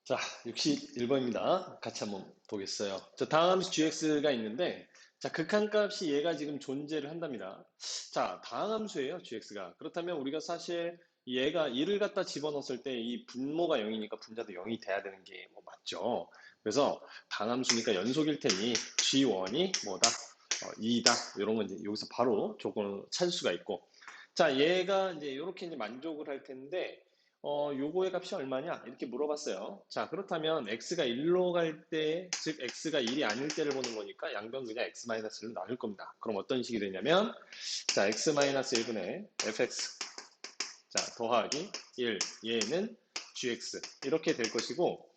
자, 61번입니다. 같이 한번 보겠어요. 자, 다음 함수 gx가 있는데, 자, 극한값이 얘가 지금 존재를 한답니다. 자, 다음 함수예요, gx가. 그렇다면 우리가 사실 얘가 1을 갖다 집어넣었을 때 이 분모가 0이니까 분자도 0이 돼야 되는 게 뭐 맞죠. 그래서 다음 함수니까 연속일 테니 g1이 뭐다? 2다. 이런 건 이제 여기서 바로 조건을 찾을 수가 있고. 자, 얘가 이제 이렇게 이제 만족을 할 텐데, 요거의 값이 얼마냐? 이렇게 물어봤어요. 자, 그렇다면 x가 1로 갈 때, 즉 x가 1이 아닐 때를 보는 거니까 양변 그냥 x-1로 나눌 겁니다. 그럼 어떤 식이 되냐면, 자, x-1분의 fx, 자, 더하기 1, 얘는 gx 이렇게 될 것이고,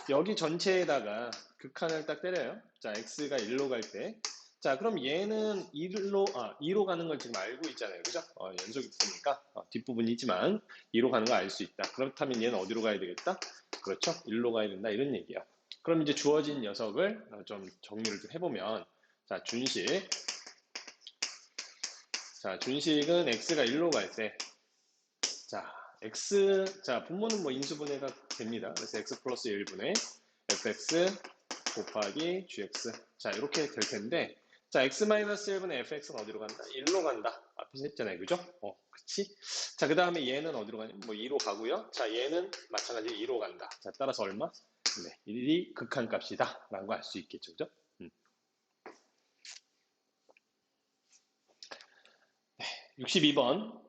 여기 전체에다가 극한을 딱 때려요. 자, x가 1로 갈 때, 자, 그럼 얘는 2로 가는 걸 지금 알고 있잖아요. 그죠? 연속이 있으니까, 뒷부분이지만 2로 가는 걸 알 수 있다. 그렇다면 얘는 어디로 가야 되겠다? 그렇죠? 1로 가야 된다. 이런 얘기야. 그럼 이제 주어진 녀석을 좀 정리를 좀 해보면, 자, 준식. 자, 준식은 x가 1로 갈 때, 자, 자, 분모는 뭐 인수분해가 됩니다. 그래서 x 플러스 1분의 fx 곱하기 gx. 자, 이렇게 될 텐데, 자, x-1분의 fx는 어디로 간다? 1로 간다. 앞에서 했잖아요. 그죠? 그치? 자, 그 다음에 얘는 어디로 가냐? 뭐 2로 가고요. 자, 얘는 마찬가지로 2로 간다. 자, 따라서 얼마? 네, 1이 극한값이다. 라는 거 알 수 있겠죠. 그죠? 62번.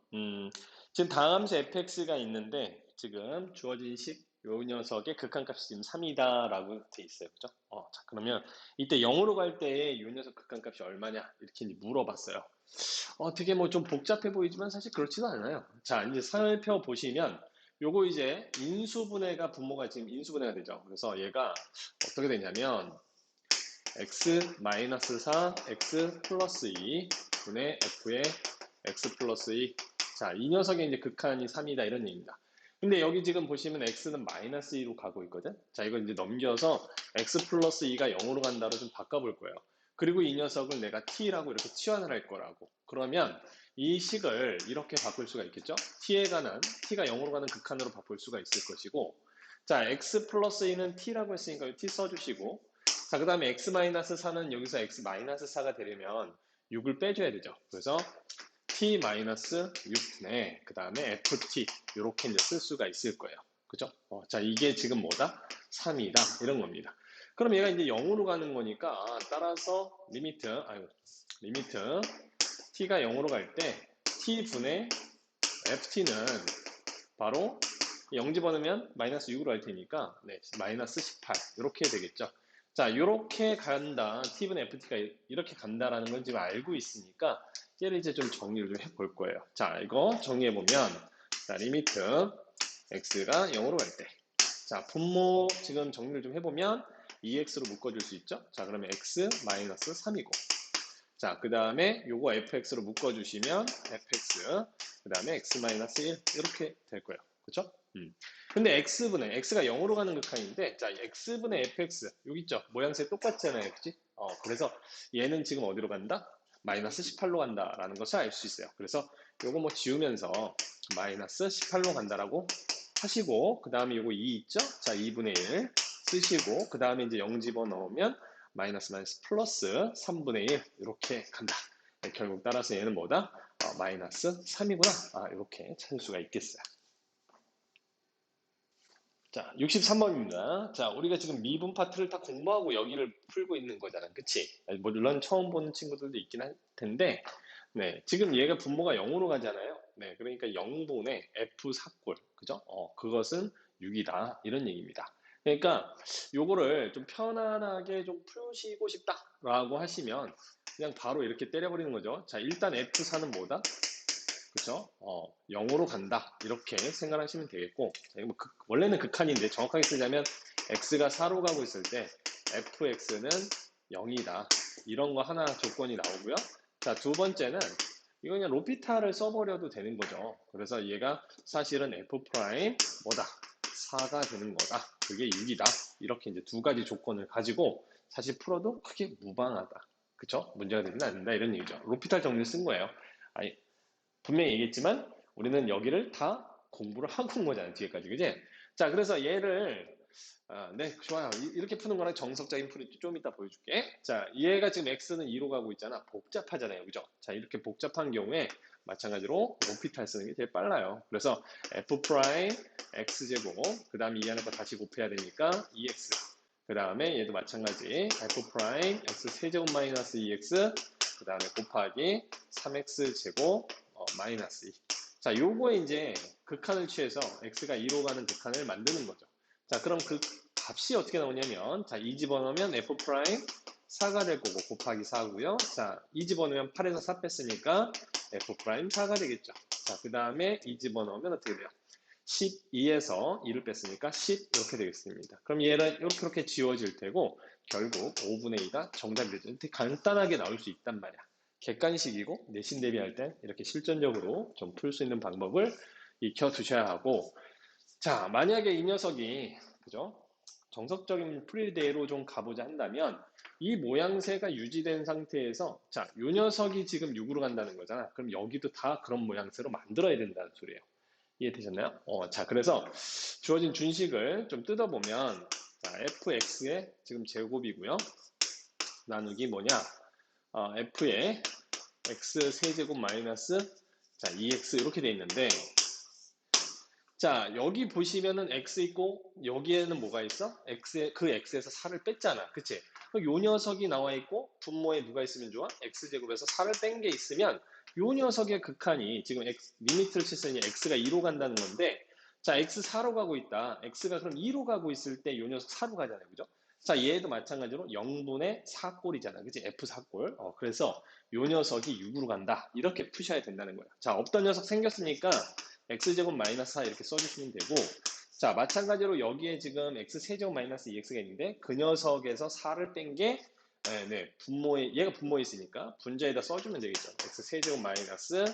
지금 다함수 fx가 있는데 지금 주어진 식 요 녀석의 극한값이 지금 3이다라고 돼 있어요. 그죠? 자, 그러면 이때 0으로 갈 때 요 녀석 극한값이 얼마냐? 이렇게 이제 물어봤어요. 되게 뭐 좀 복잡해 보이지만 사실 그렇지도 않아요. 자, 이제 살펴보시면 요거 이제 인수분해가 분모가 지금 인수분해가 되죠. 그래서 얘가 어떻게 되냐면 x-4 x 플러스 2 분의 f의 x 플러스 2. 자, 이 녀석의 이제 극한이 3이다 이런 얘기입니다. 근데 여기 지금 보시면 x는 마이너스 2로 가고 있거든. 자, 이걸 이제 넘겨서 x 플러스 2가 0으로 간다로 좀 바꿔볼 거예요. 그리고 이 녀석을 내가 t라고 이렇게 치환을 할 거라고. 그러면 이 식을 이렇게 바꿀 수가 있겠죠? t에 관한 t가 0으로 가는 극한으로 바꿀 수가 있을 것이고, 자, x 플러스 2는 t라고 했으니까 t 써주시고, 자, 그 다음에 x-4는 여기서 x-4가 되려면 6을 빼줘야 되죠. 그래서 t-6분의 그 다음에 ft 이렇게 이제 쓸 수가 있을 거예요. 그죠? 자, 이게 지금 뭐다? 3이다. 이런 겁니다. 그럼 얘가 이제 0으로 가는 거니까 따라서 리미트 t가 0으로 갈 때 t분의 ft는 바로 0 집어넣으면 마이너스 6으로 할 테니까 네, 마이너스 18 이렇게 되겠죠. 자, 이렇게 간다. t분의 ft가 이렇게 간다라는 걸 지금 알고 있으니까 얘를 이제 좀 정리를 좀 해볼 거예요. 자, 이거 정리해보면 자, 리미트 x가 0으로 갈 때. 자, 분모 지금 정리를 좀 해보면 2x로 묶어줄 수 있죠. 자, 그러면 x 마이너스 3이고. 자, 그 다음에 요거 fx로 묶어주시면 fx, 그 다음에 x 마이너스 1 이렇게 될 거예요. 그쵸? 근데 x가 0으로 가는 극한인데, 자, x분의 fx 여기 있죠? 모양새 똑같잖아요. 그치? 그래서 얘는 지금 어디로 간다? 마이너스 18로 간다라는 것을 알 수 있어요. 그래서 요거 뭐 지우면서 마이너스 18로 간다라고 하시고, 그 다음에 요거 2 있죠? 자, 2분의 1 쓰시고, 그 다음에 이제 0 집어넣으면 마이너스 마이너스 플러스 3분의 1 이렇게 간다. 네, 결국 따라서 얘는 뭐다? 마이너스 3이구나. 이렇게 찾을 수가 있겠어요. 자, 63번입니다. 자, 우리가 지금 미분 파트를 다 공부하고 여기를 풀고 있는 거잖아. 그치? 뭐 물론 처음 보는 친구들도 있긴 할 텐데, 네, 지금 얘가 분모가 0으로 가잖아요. 네, 그러니까 0분의 f 삭골, 그죠? 그것은 6이다. 이런 얘기입니다. 그러니까 요거를 좀 편안하게 좀 푸시고 싶다라고 하시면 그냥 바로 이렇게 때려버리는 거죠. 자, 일단 f4는 뭐다? 그쵸? 0으로 간다. 이렇게 생각하시면 되겠고, 자, 이거 뭐 원래는 극한인데 정확하게 쓰자면 x가 4로 가고 있을 때 fx는 0이다. 이런 거 하나 조건이 나오고요. 자, 두 번째는 이거 그냥 로피탈을 써버려도 되는 거죠. 그래서 얘가 사실은 f 프라임 뭐다? 4가 되는 거다. 그게 6이다. 이렇게 이제 두 가지 조건을 가지고 사실 풀어도 크게 무방하다. 그쵸? 문제가 되지는 않는다. 이런 얘기죠. 로피탈 정리를 쓴 거예요. 아니, 분명히 얘기했지만 우리는 여기를 다 공부를 하고 온 거잖아요. 뒤에까지. 그지? 자, 그래서 얘를 네, 좋아요. 이렇게 푸는 거랑 정석적인 풀이 좀 이따 보여줄게. 자, 얘가 지금 x는 2로 가고 있잖아. 복잡하잖아요. 그죠? 자, 이렇게 복잡한 경우에 마찬가지로 오피탈 쓰는 게 제일 빨라요. 그래서 f 프라임 x제곱, 그 다음에 이 안에 거 다시 곱해야 되니까 2x. 그 다음에 얘도 마찬가지 f 프라임 x 세제곱 마이너스 2x, 그 다음에 곱하기 3x 제곱 마이너스 2. 자, 요거에 이제 극한을 취해서 x가 2로 가는 극한을 만드는 거죠. 자, 그럼 그 값이 어떻게 나오냐면, 자, 2 집어넣으면 f 프라임 4가 될 거고, 곱하기 4고요. 자, 2 집어넣으면 8에서 4 뺐으니까 f 프라임 4가 되겠죠. 자, 그 다음에 2 집어넣으면 어떻게 돼요? 12에서 2를 뺐으니까 10 이렇게 되겠습니다. 그럼 얘는 이렇게 지워질 테고, 결국 5분의 2가 정답이 되죠. 이렇게 간단하게 나올 수 있단 말이야. 객관식이고 내신 대비할 때 이렇게 실전적으로 좀 풀 수 있는 방법을 익혀 두셔야 하고, 자, 만약에 이 녀석이, 그죠? 정석적인 풀이대로 좀 가보자 한다면, 이 모양새가 유지된 상태에서, 자, 이 녀석이 지금 6으로 간다는 거잖아. 그럼 여기도 다 그런 모양새로 만들어야 된다는 소리예요. 이해되셨나요? 자, 그래서 주어진 준식을 좀 뜯어보면, 자, fx의 지금 제곱이고요. 나누기 뭐냐? f의 x 세제곱 마이너스, 자, 2x 이렇게 돼 있는데, 자, 여기 보시면은 x 있고 여기에는 뭐가 있어? 그 x에서 4를 뺐잖아. 그치? 요 녀석이 나와 있고 분모에 누가 있으면 좋아? x제곱에서 4를 뺀 게 있으면 요 녀석의 극한이 지금 리미트를 쳤으니 x가 2로 간다는 건데, 자, x 4로 가고 있다. x가 그럼 2로 가고 있을 때 요 녀석 4로 가잖아요. 그죠? 자, 얘도 마찬가지로 0분의 4꼴이잖아. 그치? f4꼴. 그래서 요 녀석이 6으로 간다. 이렇게 푸셔야 된다는 거야. 자, 없던 녀석 생겼으니까 x제곱 마이너스 4 이렇게 써주시면 되고, 자, 마찬가지로 여기에 지금 x세제곱 마이너스 2x가 있는데 그 녀석에서 4를 뺀 게, 분모에, 얘가 분모에 있으니까 분자에다 써주면 되겠죠. x세제곱 마이너스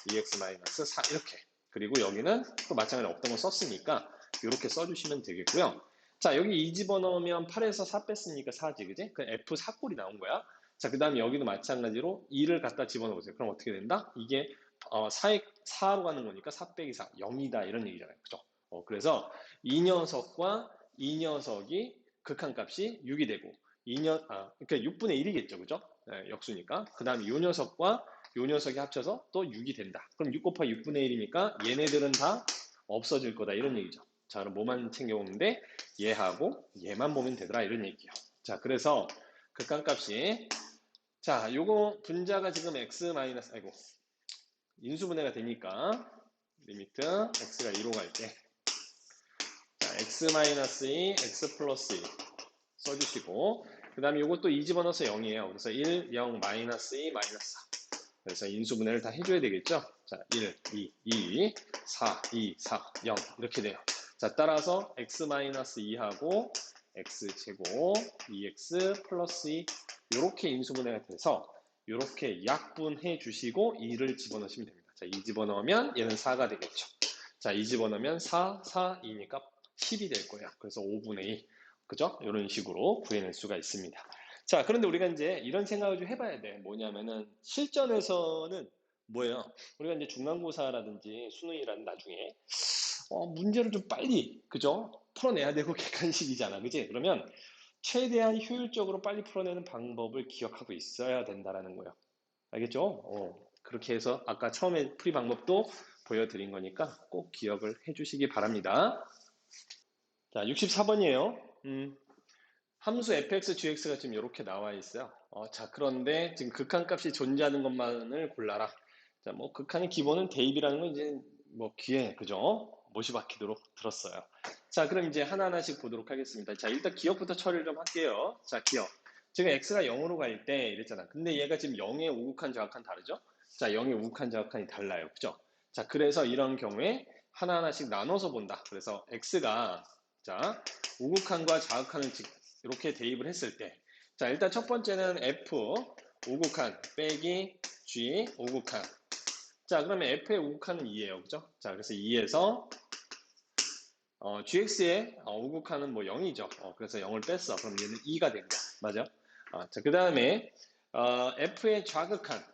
2x 마이너스 4 이렇게. 그리고 여기는 또 마찬가지로 없던 거 썼으니까 이렇게 써주시면 되겠고요. 자, 여기 2 집어넣으면 8에서 4 뺐으니까 4지, 그지? 그 f4꼴이 나온 거야. 자, 그 다음에 여기도 마찬가지로 2를 갖다 집어넣으세요. 그럼 어떻게 된다? 이게 4로 가는 거니까 4 빼기 4, 0이다 이런 얘기잖아요. 그죠? 그래서 이 녀석과 이 녀석이 극한값이 6이 되고, 그러니까 6분의 1이겠죠. 그죠? 역수니까. 그 다음에 이 녀석과 이 녀석이 합쳐서 또 6이 된다. 그럼 6 곱하기 6분의 1이니까 얘네들은 다 없어질 거다 이런 얘기죠. 자, 그럼 뭐만 챙겨보면 돼? 얘하고 얘만 보면 되더라 이런 얘기예요. 자, 그래서 극한값이, 자, 요거 분자가 지금 x 마이너스, 아이고, 인수분해가 되니까 리미트 x가 2로 갈 때, 자, x-2, x 플러스 2 써주시고, 그 다음에 이것도 2 집어넣어서 0이에요. 그래서 1, 0, 마이너스 2, 마이너스 4. 그래서 인수분해를 다 해줘야 되겠죠? 자, 1, 2, 2, 4, 2, 4, 0 이렇게 돼요. 자, 따라서 x-2하고 x제곱 2x 플러스 2 이렇게 인수분해가 돼서 이렇게 약분해 주시고 2를 집어넣으시면 됩니다. 자, 2 집어넣으면 얘는 4가 되겠죠. 자, 2 집어넣으면 4, 4, 2니까 10이 될 거예요. 그래서 5분의 2. 그죠? 이런 식으로 구해낼 수가 있습니다. 자, 그런데 우리가 이제 이런 생각을 좀 해봐야 돼. 뭐냐면은, 실전에서는 뭐예요? 우리가 이제 중간고사라든지 수능이라든 나중에, 문제를 좀 빨리, 그죠? 풀어내야 되고 객관식이잖아. 그지? 그러면 최대한 효율적으로 빨리 풀어내는 방법을 기억하고 있어야 된다라는 거예요. 알겠죠? 그렇게 해서 아까 처음에 풀이 방법도 보여드린 거니까 꼭 기억을 해주시기 바랍니다. 자, 64번이에요. 함수 fx, gx가 지금 이렇게 나와 있어요. 자, 그런데 지금 극한값이 존재하는 것만을 골라라. 자, 뭐 극한의 기본은 대입이라는 건 이제 뭐 귀에, 그죠? 못이 박히도록 들었어요. 자, 그럼 이제 하나하나씩 보도록 하겠습니다. 자, 일단 기억부터 처리를 좀 할게요. 자, 기억. 지금 x가 0으로 갈 때 이랬잖아. 근데 얘가 지금 0의 우극한 좌극한 다르죠? 자, 0의 우극한 좌극한이 달라요. 그죠? 자, 그래서 이런 경우에 하나하나씩 나눠서 본다. 그래서 x가, 자, 우극한과 좌극한을 이렇게 대입을 했을 때, 자, 일단 첫 번째는 f 우극한 빼기 g 우극한. 자, 그러면 f의 우극한은 2예요. 그죠? 자, 그래서 2에서 gx의 우극한은 뭐 0이죠. 그래서 0을 뺐어. 그럼 얘는 2가 됩니다. 맞아? 자, 그 다음에 f의 좌극한,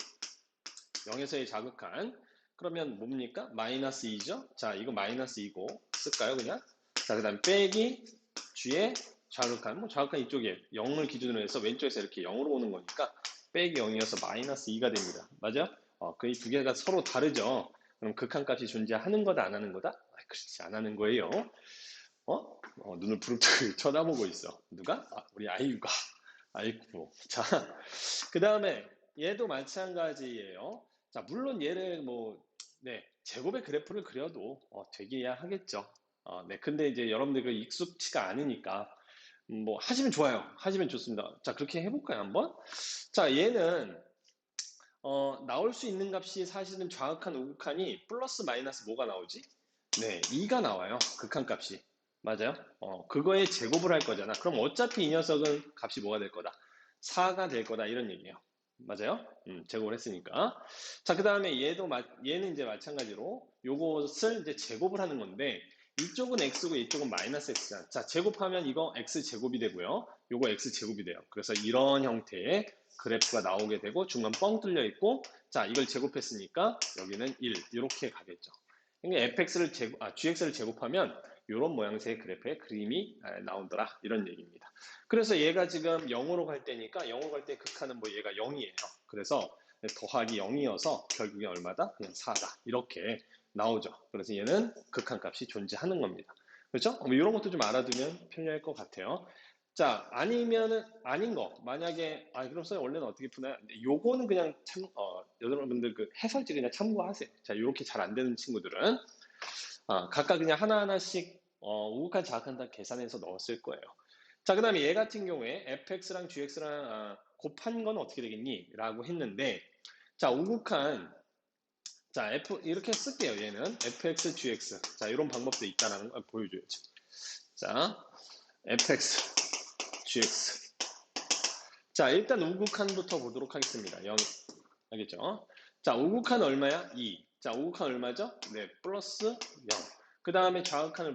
0에서의 좌극한. 그러면 뭡니까? 마이너스 2죠? 자, 이거 마이너스 2고 쓸까요, 그냥? 자, 그 다음 빼기 G의 좌극한, 뭐 좌극한 이쪽에 0을 기준으로 해서 왼쪽에서 이렇게 0으로 오는 거니까 빼기 0이어서 마이너스 2가 됩니다. 맞아요? 그 이 두 개가 서로 다르죠? 그럼 극한값이 존재하는 거다, 안 하는 거다? 그렇지, 안 하는 거예요. 눈을 부릅뜨고 쳐다보고 있어. 누가? 우리 아이유가. 아이고. 자, 그 다음에 얘도 마찬가지예요. 자, 물론 얘를 네, 제곱의 그래프를 그려도 되기야 하겠죠. 네, 근데 이제 여러분들 그 익숙치가 않으니까 뭐 하시면 좋아요. 하시면 좋습니다. 자, 그렇게 해볼까요, 한번? 자, 얘는 나올 수 있는 값이 사실은 좌극한, 우극한이 플러스 마이너스 뭐가 나오지? 네, 2가 나와요. 극한값이. 맞아요? 그거에 제곱을 할 거잖아. 그럼 어차피 이 녀석은 값이 뭐가 될 거다? 4가 될 거다. 이런 얘기예요. 맞아요? 제곱을 했으니까. 자, 그 다음에 얘는 이제 마찬가지로 요것을 이제 제곱을 하는 건데, 이쪽은 x고 이쪽은 마이너스 x잖아. 자, 제곱하면 이거 x 제곱이 되고요. 요거 x 제곱이 돼요. 그래서 이런 형태의 그래프가 나오게 되고 중간 뻥 뚫려 있고, 자, 이걸 제곱했으니까 여기는 1 이렇게 가겠죠. 그러니까 gx를 제곱하면 이런 모양새의 그래프의 그림이 나오더라, 이런 얘기입니다. 그래서 얘가 지금 0으로 갈 때니까 0으로 갈 때 극한은 뭐 얘가 0이에요. 그래서 더하기 0이어서 결국에 얼마다? 그냥 4다. 이렇게 나오죠. 그래서 얘는 극한값이 존재하는 겁니다. 그렇죠? 이런 것도 좀 알아두면 편리할 것 같아요. 자, 아니면은 아닌 거. 만약에 그럼 선생님 원래는 어떻게 푸나요? 요거는 그냥 여러분들 그 해설지 그냥 참고하세요. 자, 이렇게 잘 안 되는 친구들은 각각 그냥 하나하나씩 우극한 자극한 다 계산해서 넣었을 거예요. 자, 그 다음에 얘 같은 경우에 fx랑 gx랑 곱한 건 어떻게 되겠니? 라고 했는데, 자, 우극한, 자, 이렇게 쓸게요. 얘는 fx, gx. 자, 이런 방법도 있다라는 걸 보여줘야죠. 자, fx, gx. 자, 일단 우극한부터 보도록 하겠습니다. 0, 알겠죠? 자, 우극한 얼마야? 2. 자, 우극한 얼마죠? 네, 플러스 0. 그 다음에 좌극한을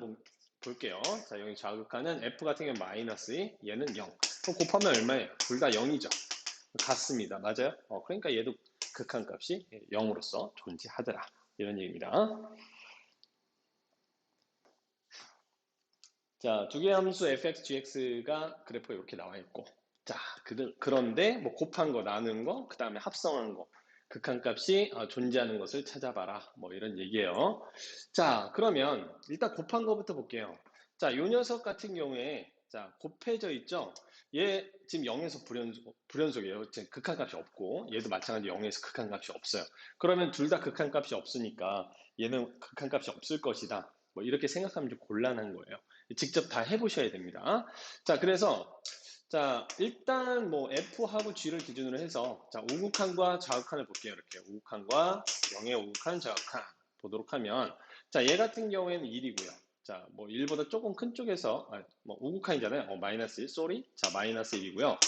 볼게요. 자, 여기 좌극한은 f 같은 경우는 마이너스 2, 얘는 0. 그럼 곱하면 얼마예요? 둘 다 0이죠. 같습니다. 맞아요? 그러니까 얘도 극한값이 0으로서 존재하더라. 이런 얘기입니다. 자, 두 개의 함수 fx, gx가 그래프가 이렇게 나와 있고, 자, 그런데 뭐 곱한 거, 나눈 거, 그 다음에 합성한 거, 극한값이 존재하는 것을 찾아봐라. 뭐 이런 얘기예요. 자, 그러면 일단 곱한 거부터 볼게요. 자, 요 녀석 같은 경우에 자, 곱해져 있죠? 얘 지금 0에서 불연속이에요. 극한값이 없고, 얘도 마찬가지 0에서 극한값이 없어요. 그러면 둘 다 극한값이 없으니까 얘는 극한값이 없을 것이다. 뭐 이렇게 생각하면 좀 곤란한 거예요. 직접 다 해보셔야 됩니다. 자, 그래서 자, 일단 뭐 F하고 G를 기준으로 해서 자, 우극한과 좌극한을 볼게요. 이렇게 우극한과 0의 우극한, 좌극한 보도록 하면 자, 얘 같은 경우에는 1이고요. 자, 뭐 1보다 조금 큰 쪽에서 뭐 우극한이잖아요. 마이너스 1, 쏘리. 자, 마이너스 1이고요.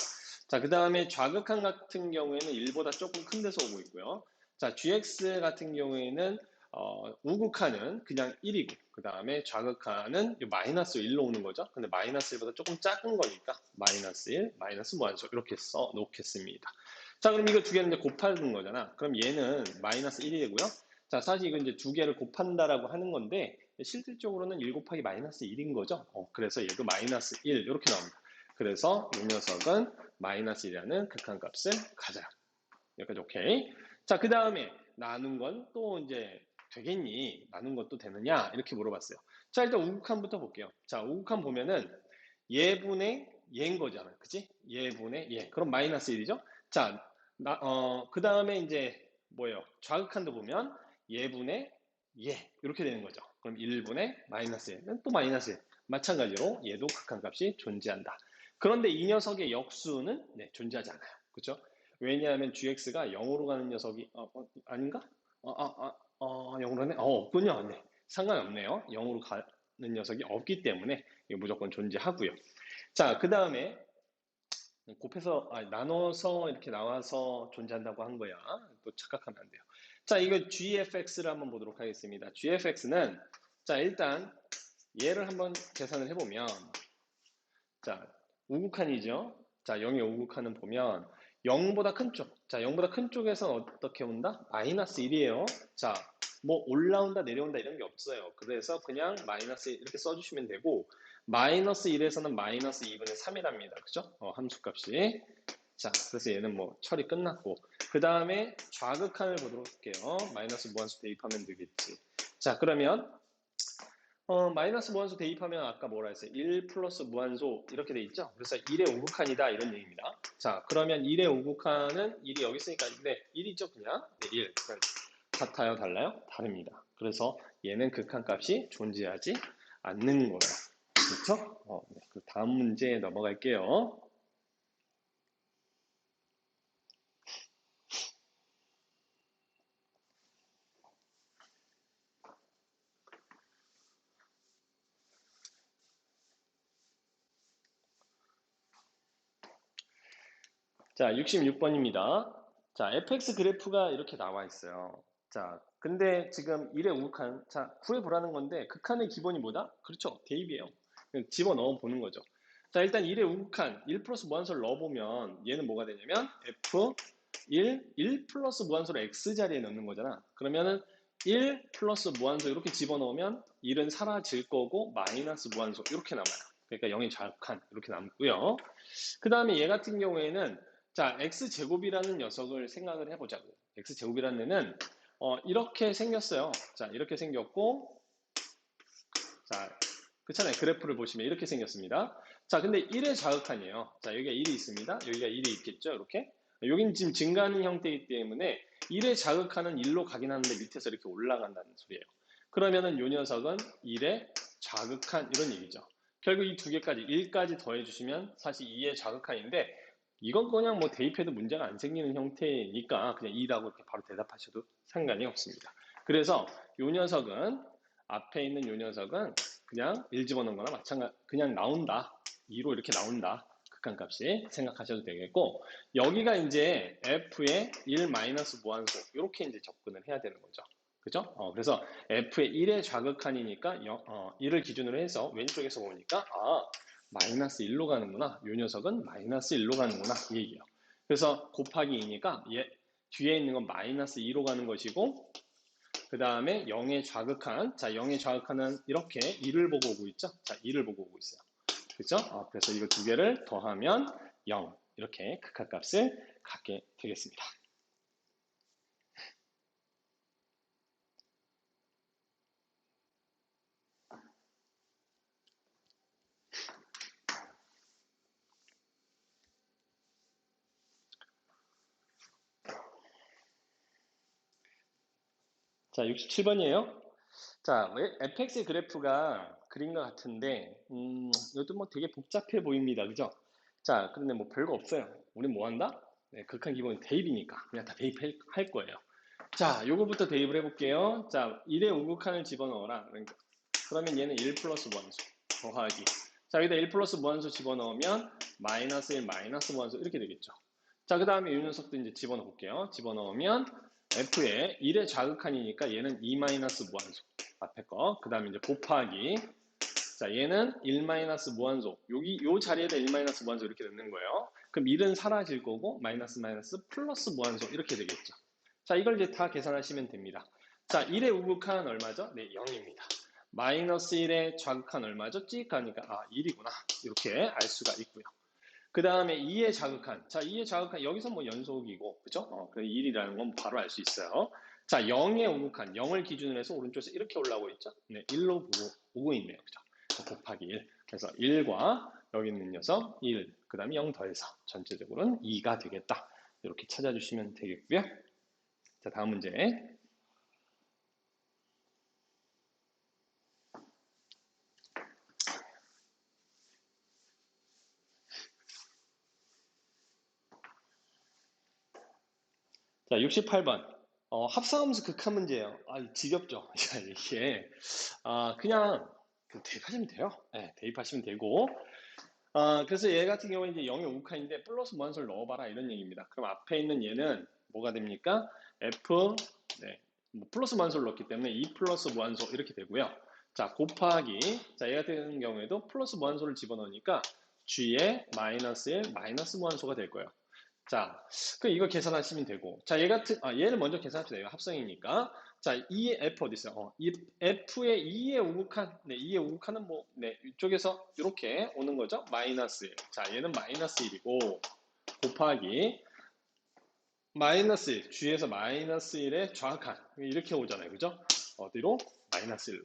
자, 그 다음에 좌극한 같은 경우에는 1보다 조금 큰 데서 오고 있고요. 자, GX 같은 경우에는 우극한은 그냥 1이고 그 다음에 좌극한은 마이너스 1로 오는 거죠. 근데 마이너스 1보다 조금 작은 거니까 마이너스 1, 마이너스 무한정 이렇게 써 놓겠습니다. 자, 그럼 이거 두 개는 이제 곱하는 거잖아. 그럼 얘는 마이너스 1이 되고요. 자, 사실 이건 이제 두 개를 곱한다라고 하는 건데 실질적으로는 1 곱하기 마이너스 1인 거죠. 그래서 얘도 마이너스 1 이렇게 나옵니다. 그래서 이 녀석은 마이너스 1이라는 극한값을 가져요. 여기까지 오케이. 자, 그 다음에 나눈 건 또 이제 되겠니? 나눈 것도 되느냐? 이렇게 물어봤어요. 자, 일단 우극한부터 볼게요. 자, 우극한 보면은 예분의 예인 거잖아요. 그치? 예분의 예. 그럼 마이너스 1이죠? 자, 그 다음에 이제 뭐예요? 좌극한도 보면 예분의 예. 이렇게 되는 거죠. 그럼 1분의 마이너스 1은 또 마이너스 1. 마찬가지로 얘도 극한값이 존재한다. 그런데 이 녀석의 역수는 네, 존재하지 않아요. 그렇죠? 왜냐하면 gx가 0으로 가는 녀석이 아닌가? 0으로 가네? 없군요. 네. 상관없네요. 0으로 가는 녀석이 없기 때문에 이거 무조건 존재하고요. 자, 그 다음에 곱해서 나눠서 이렇게 나와서 존재한다고 한 거야. 또 착각하면 안 돼요. 자, 이거 gfx를 한번 보도록 하겠습니다. gfx는 자, 일단 얘를 한번 계산을 해보면 자, 우극한이죠. 자, 0의 우극한은 보면 0보다 큰 쪽. 자, 0보다 큰 쪽에서 어떻게 온다? 마이너스 1이에요. 자, 뭐 올라온다 내려온다 이런 게 없어요. 그래서 그냥 마이너스 1 이렇게 써주시면 되고 마이너스 1에서는 마이너스 2분의 3이랍니다. 그죠? 함수값이. 자, 그래서 얘는 뭐 처리 끝났고. 그 다음에 좌극한을 보도록 할게요. 마이너스 무한수 대입하면 되겠지. 자, 그러면 마이너스 무한수 대입하면 아까 뭐라 했어요? 1 플러스 무한소 이렇게 돼 있죠? 그래서 1의 우극한이다 이런 얘기입니다. 자, 그러면 1의 우극한은 1이 여기 있으니까 네, 1이죠 그냥? 네, 1. 같아요? 달라요? 다릅니다. 그래서 얘는 극한값이 존재하지 않는 거예요. 그렇죠? 네, 그 다음 문제에 넘어갈게요. 자, 66번입니다. 자, fx 그래프가 이렇게 나와 있어요. 자, 근데 지금 1의 우극한, 자, 구해보라는 건데, 극한의 기본이 뭐다? 그렇죠. 대입이에요. 그냥 집어넣어 보는 거죠. 자, 일단 1의 우극한, 1 플러스 무한소를 넣어보면, 얘는 뭐가 되냐면, f1 플러스 무한소를 x자리에 넣는 거잖아. 그러면은 1 플러스 무한소 이렇게 집어넣으면 1은 사라질 거고, 마이너스 무한소 이렇게 남아요. 그러니까 0의 좌극한 이렇게 남고요. 그 다음에 얘 같은 경우에는 자, x제곱이라는 녀석을 생각을 해보자고. x제곱이라는 애는 이렇게 생겼어요. 자, 이렇게 생겼고 자, 그렇잖아요. 그래프를 보시면 이렇게 생겼습니다. 자, 근데 1의 좌극한이에요. 자, 여기가 1이 있습니다. 여기가 1이 있겠죠. 이렇게. 여긴 지금 증가하는 형태이기 때문에 1의 좌극한은 1로 가긴 하는데 밑에서 이렇게 올라간다는 소리예요. 그러면은 이 녀석은 1의 좌극한 이런 얘기죠. 결국 이 두 개까지 1까지 더해주시면 사실 2의 좌극한인데 이건 그냥 뭐 대입해도 문제가 안 생기는 형태니까 그냥 2라고 이렇게 바로 대답하셔도 상관이 없습니다. 그래서 이 녀석은 앞에 있는 이 녀석은 그냥 1 집어넣은 거나 마찬가지 그냥 나온다. 2로 이렇게 나온다. 극한값이 생각하셔도 되겠고 여기가 이제 f의 1 마이너스 무한소 이렇게 이제 접근을 해야 되는 거죠. 그죠? 그래서 f의 1의 좌극한이니까 1을 기준으로 해서 왼쪽에서 보니까 마이너스 1로 가는구나. 이 녀석은 마이너스 1로 가는구나. 이 얘기예요. 그래서 곱하기 2니까 얘 뒤에 있는 건 마이너스 2로 가는 것이고 그 다음에 0의 좌극한 자 0의 좌극한은 이렇게 1을 보고 오고 있죠. 자 1을 보고 오고 있어요. 그렇죠? 그래서 이거 두 개를 더하면 0 이렇게 극한값을 갖게 되겠습니다. 자 67번이에요. 자, fx 그래프가 그린 것 같은데, 이것도 뭐 되게 복잡해 보입니다. 그죠? 자, 그런데 뭐 별거 없어요. 우린 뭐 한다? 네, 극한 기본 대입이니까. 그냥 다 대입할 거예요. 자, 요거부터 대입을 해볼게요. 자, 1의 우극한을 집어넣어라. 그러면 얘는 1 플러스 무한수 더하기. 자, 여기다 1 플러스 무한수 집어넣으면 마이너스 1 마이너스 무한수 이렇게 되겠죠. 자, 그 다음에 이 녀석도 이제 집어넣어 볼게요. 집어넣으면 f의 1의 좌극한이니까 얘는 2 마이너스 무한수 앞에 거. 그 다음에 이제 곱하기. 자, 얘는 1 마이너스 무한소. 여기 요 자리에다 1 마이너스 무한소 이렇게 넣는 거예요. 그럼 1은 사라질 거고 마이너스 마이너스 플러스 무한소 이렇게 되겠죠. 자, 이걸 이제 다 계산하시면 됩니다. 자, 1의 우극한 얼마죠? 네, 0입니다. 마이너스 1의 좌극한 얼마죠? 찍으니까 1이구나. 이렇게 알 수가 있고요. 그 다음에 2의 자극한. 자, 2의 자극한. 여기서 뭐 연속이고, 그죠? 그 1이라는 건 바로 알 수 있어요. 자, 0의 우극한. 0을 기준으로 해서 오른쪽에서 이렇게 올라오고 있죠? 네, 1로 오고 있네요. 그죠? 곱하기 1. 그래서 1과 여기 있는 녀석 1. 그 다음에 0 더해서 전체적으로는 2가 되겠다. 이렇게 찾아주시면 되겠고요. 자, 다음 문제. 자, 68번. 합성함수 극한 문제예요. 지겹죠? 자, 이게, 그냥 대입하시면 돼요. 네, 대입하시면 되고. 그래서 얘 같은 경우는 이제 0의 우극한인데 플러스 무한소를 넣어봐라 이런 얘기입니다. 그럼 앞에 있는 얘는 뭐가 됩니까? f, 네, 뭐 플러스 무한소를 넣었기 때문에 2 플러스 무한소 이렇게 되고요. 자, 곱하기. 자, 얘 같은 경우에도 플러스 무한소를 집어넣으니까 g의 마이너스 1 마이너스 무한소가 될 거예요. 자, 그 이거 계산하시면 되고. 자, 얘 같은 얘를 먼저 계산하셔도 돼요. 합성이니까. 자, 이 F 어디 있어요? 이 F의 2의 우극한, 네, 2의 우극한은 뭐, 네, 이쪽에서 이렇게 오는 거죠? 마이너스 1. 자, 얘는 마이너스 1이고, 곱하기, 마이너스 1, G에서 마이너스 1의 좌극한. 이렇게 오잖아요. 그죠? 어디로? 마이너스 1로.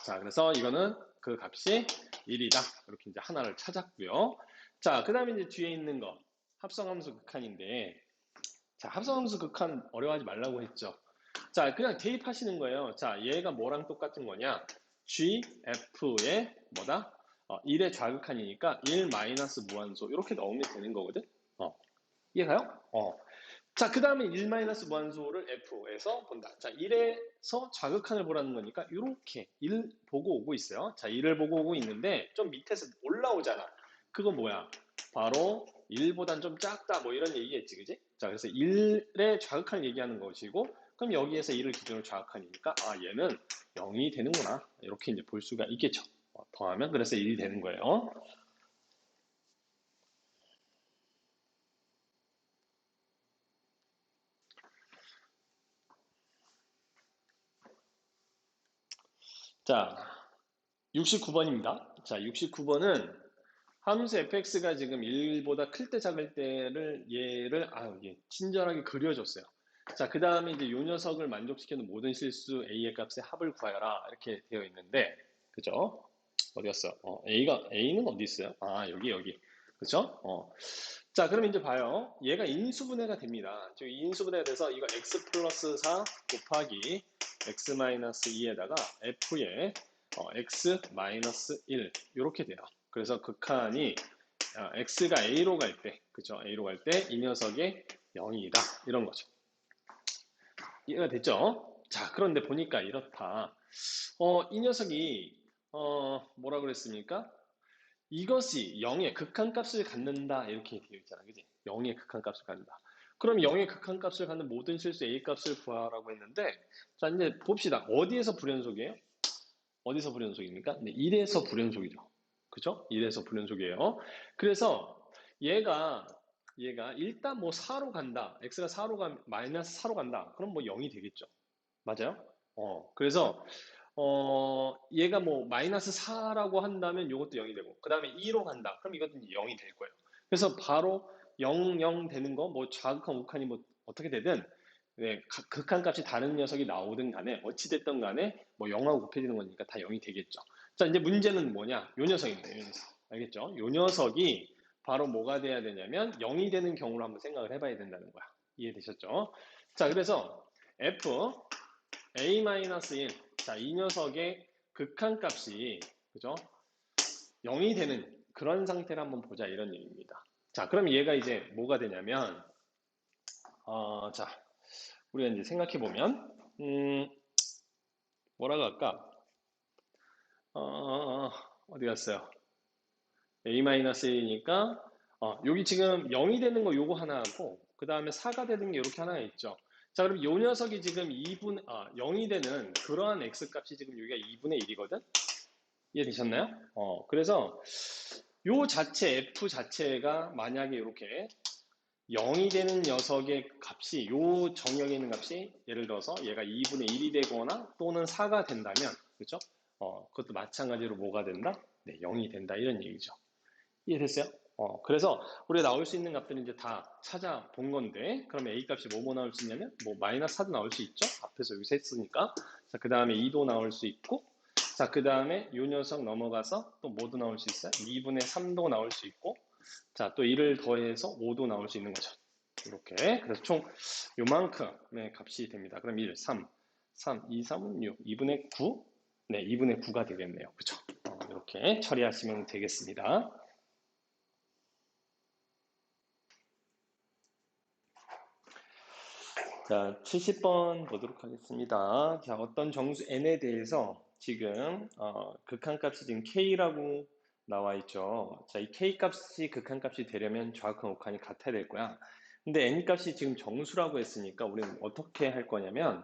자, 그래서 이거는 그 값이 1이다. 이렇게 이제 하나를 찾았고요. 자, 그 다음에 이제 뒤에 있는 거. 합성함수 극한인데, 자, 합성함수 극한 어려워하지 말라고 했죠. 자, 그냥 대입하시는 거예요. 자, 얘가 뭐랑 똑같은 거냐? GF의 뭐다? 1의 좌극한이니까 1 마이너스 무한소. 이렇게 넣으면 되는 거거든? 이해가요? 자, 그 다음에 1 마이너스 무한소를 F에서 본다. 자, 1에서 좌극한을 보라는 거니까 이렇게 1 보고 오고 있어요. 자, 1을 보고 오고 있는데 좀 밑에서 올라오잖아. 그건 뭐야? 바로 1보단 좀 작다. 뭐 이런 얘기겠지, 그지? 자, 그래서 1의 좌극한을 얘기하는 것이고, 그럼 여기에서 1을 기준으로 좌극한이니까, 아, 얘는 0이 되는구나. 이렇게 이제 볼 수가 있겠죠. 더하면, 그래서 1이 되는 거예요. 자, 69번입니다. 자, 69번은 함수 fx가 지금 1보다 클 때 작을 때를 얘를 예, 친절하게 그려줬어요. 자, 그 다음에 이제 요 녀석을 만족시키는 모든 실수 a의 값의 합을 구하여라 이렇게 되어 있는데, 그죠? 어디 갔어? a는 어디 있어요? 아, 여기. 그죠? 자, 그럼 이제 봐요. 얘가 인수분해가 됩니다. 지금 인수분해가 돼서 이거 x 플러스 4 곱하기 x 마이너스 2에다가 f의 x 마이너스 1 이렇게 돼요. 그래서 극한이 x가 a로 갈 때, 그죠? a로 갈 때 이 녀석의 0이다 이런 거죠. 이해가 됐죠? 자, 그런데 보니까 이렇다. 이 녀석이 뭐라 그랬습니까? 이것이 0의 극한값을 갖는다 이렇게 되어 있잖아, 그지? 0의 극한값을 갖는다. 그럼 0의 극한값을 갖는 모든 실수 a 값을 구하라고 했는데, 자 이제 봅시다. 어디에서 불연속이에요? 어디서 불연속입니까? 네, 1에서 불연속이죠. 그죠? 1에서 불연속이에요. 그래서 얘가 일단 뭐 4로 간다. x가 4로 마이너스 4로 간다. 그럼 뭐 0이 되겠죠. 맞아요? 그래서 얘가 뭐 마이너스 4라고 한다면 이것도 0이 되고, 그 다음에 2로 간다. 그럼 이것도 0이 될 거예요. 그래서 바로 0, 0 되는 거, 뭐 좌극한, 우극한이 뭐 어떻게 되든, 네, 극한값이 다른 녀석이 나오든 간에, 어찌됐든 간에, 뭐 0하고 곱해지는 거니까 다 0이 되겠죠. 자, 이제 문제는 뭐냐? 요 녀석입니다. 요 녀석. 알겠죠? 요 녀석이 바로 뭐가 돼야 되냐면, 0이 되는 경우로 한번 생각을 해봐야 된다는 거야. 이해되셨죠? 자, 그래서 f a-1. 자, 이 녀석의 극한값이, 그죠? 0이 되는 그런 상태를 한번 보자, 이런 얘기입니다. 자, 그럼 얘가 이제 뭐가 되냐면, 자, 우리가 이제 생각해보면, 뭐라고 할까? 어디 갔어요? a-1이니까, 여기 지금 0이 되는 거 요거 하나 하고, 그 다음에 4가 되는 게 이렇게 하나 있죠. 자, 그럼 요 녀석이 지금 0이 되는 그러한 x값이 지금 여기가 2분의 1이거든? 이해되셨나요? 그래서 요 자체, f 자체가 만약에 이렇게 0이 되는 녀석의 값이, 요 정역에 있는 값이 예를 들어서 얘가 2분의 1이 되거나 또는 4가 된다면, 그죠? 그것도 마찬가지로 뭐가 된다? 네, 0이 된다. 이런 얘기죠. 이해됐어요? 그래서 우리가 나올 수 있는 값들은 이제 다 찾아본 건데, 그러면 A 값이 뭐 나올 수 있냐면, 뭐 마이너스 4도 나올 수 있죠? 앞에서 여기서 했으니까. 자, 그 다음에 2도 나올 수 있고, 자, 그 다음에 요 녀석 넘어가서 또 뭐도 나올 수 있어요? 2분의 3도 나올 수 있고, 자, 또 1을 더해서 5도 나올 수 있는 거죠. 이렇게. 그래서 총 요만큼의 값이 됩니다. 그럼 1, 3, 2, 3은 6, 2분의 9? 네, 2분의 9가 되겠네요. 그죠? 이렇게 처리하시면 되겠습니다. 자, 70번 보도록 하겠습니다. 자, 어떤 정수 n에 대해서 지금 극한값이 지금 k라고 나와 있죠. 자, 이 k 값이 극한값이 되려면 좌극한 우극한이 같아야 될 거야. 근데 n 값이 지금 정수라고 했으니까 우리는 어떻게 할 거냐면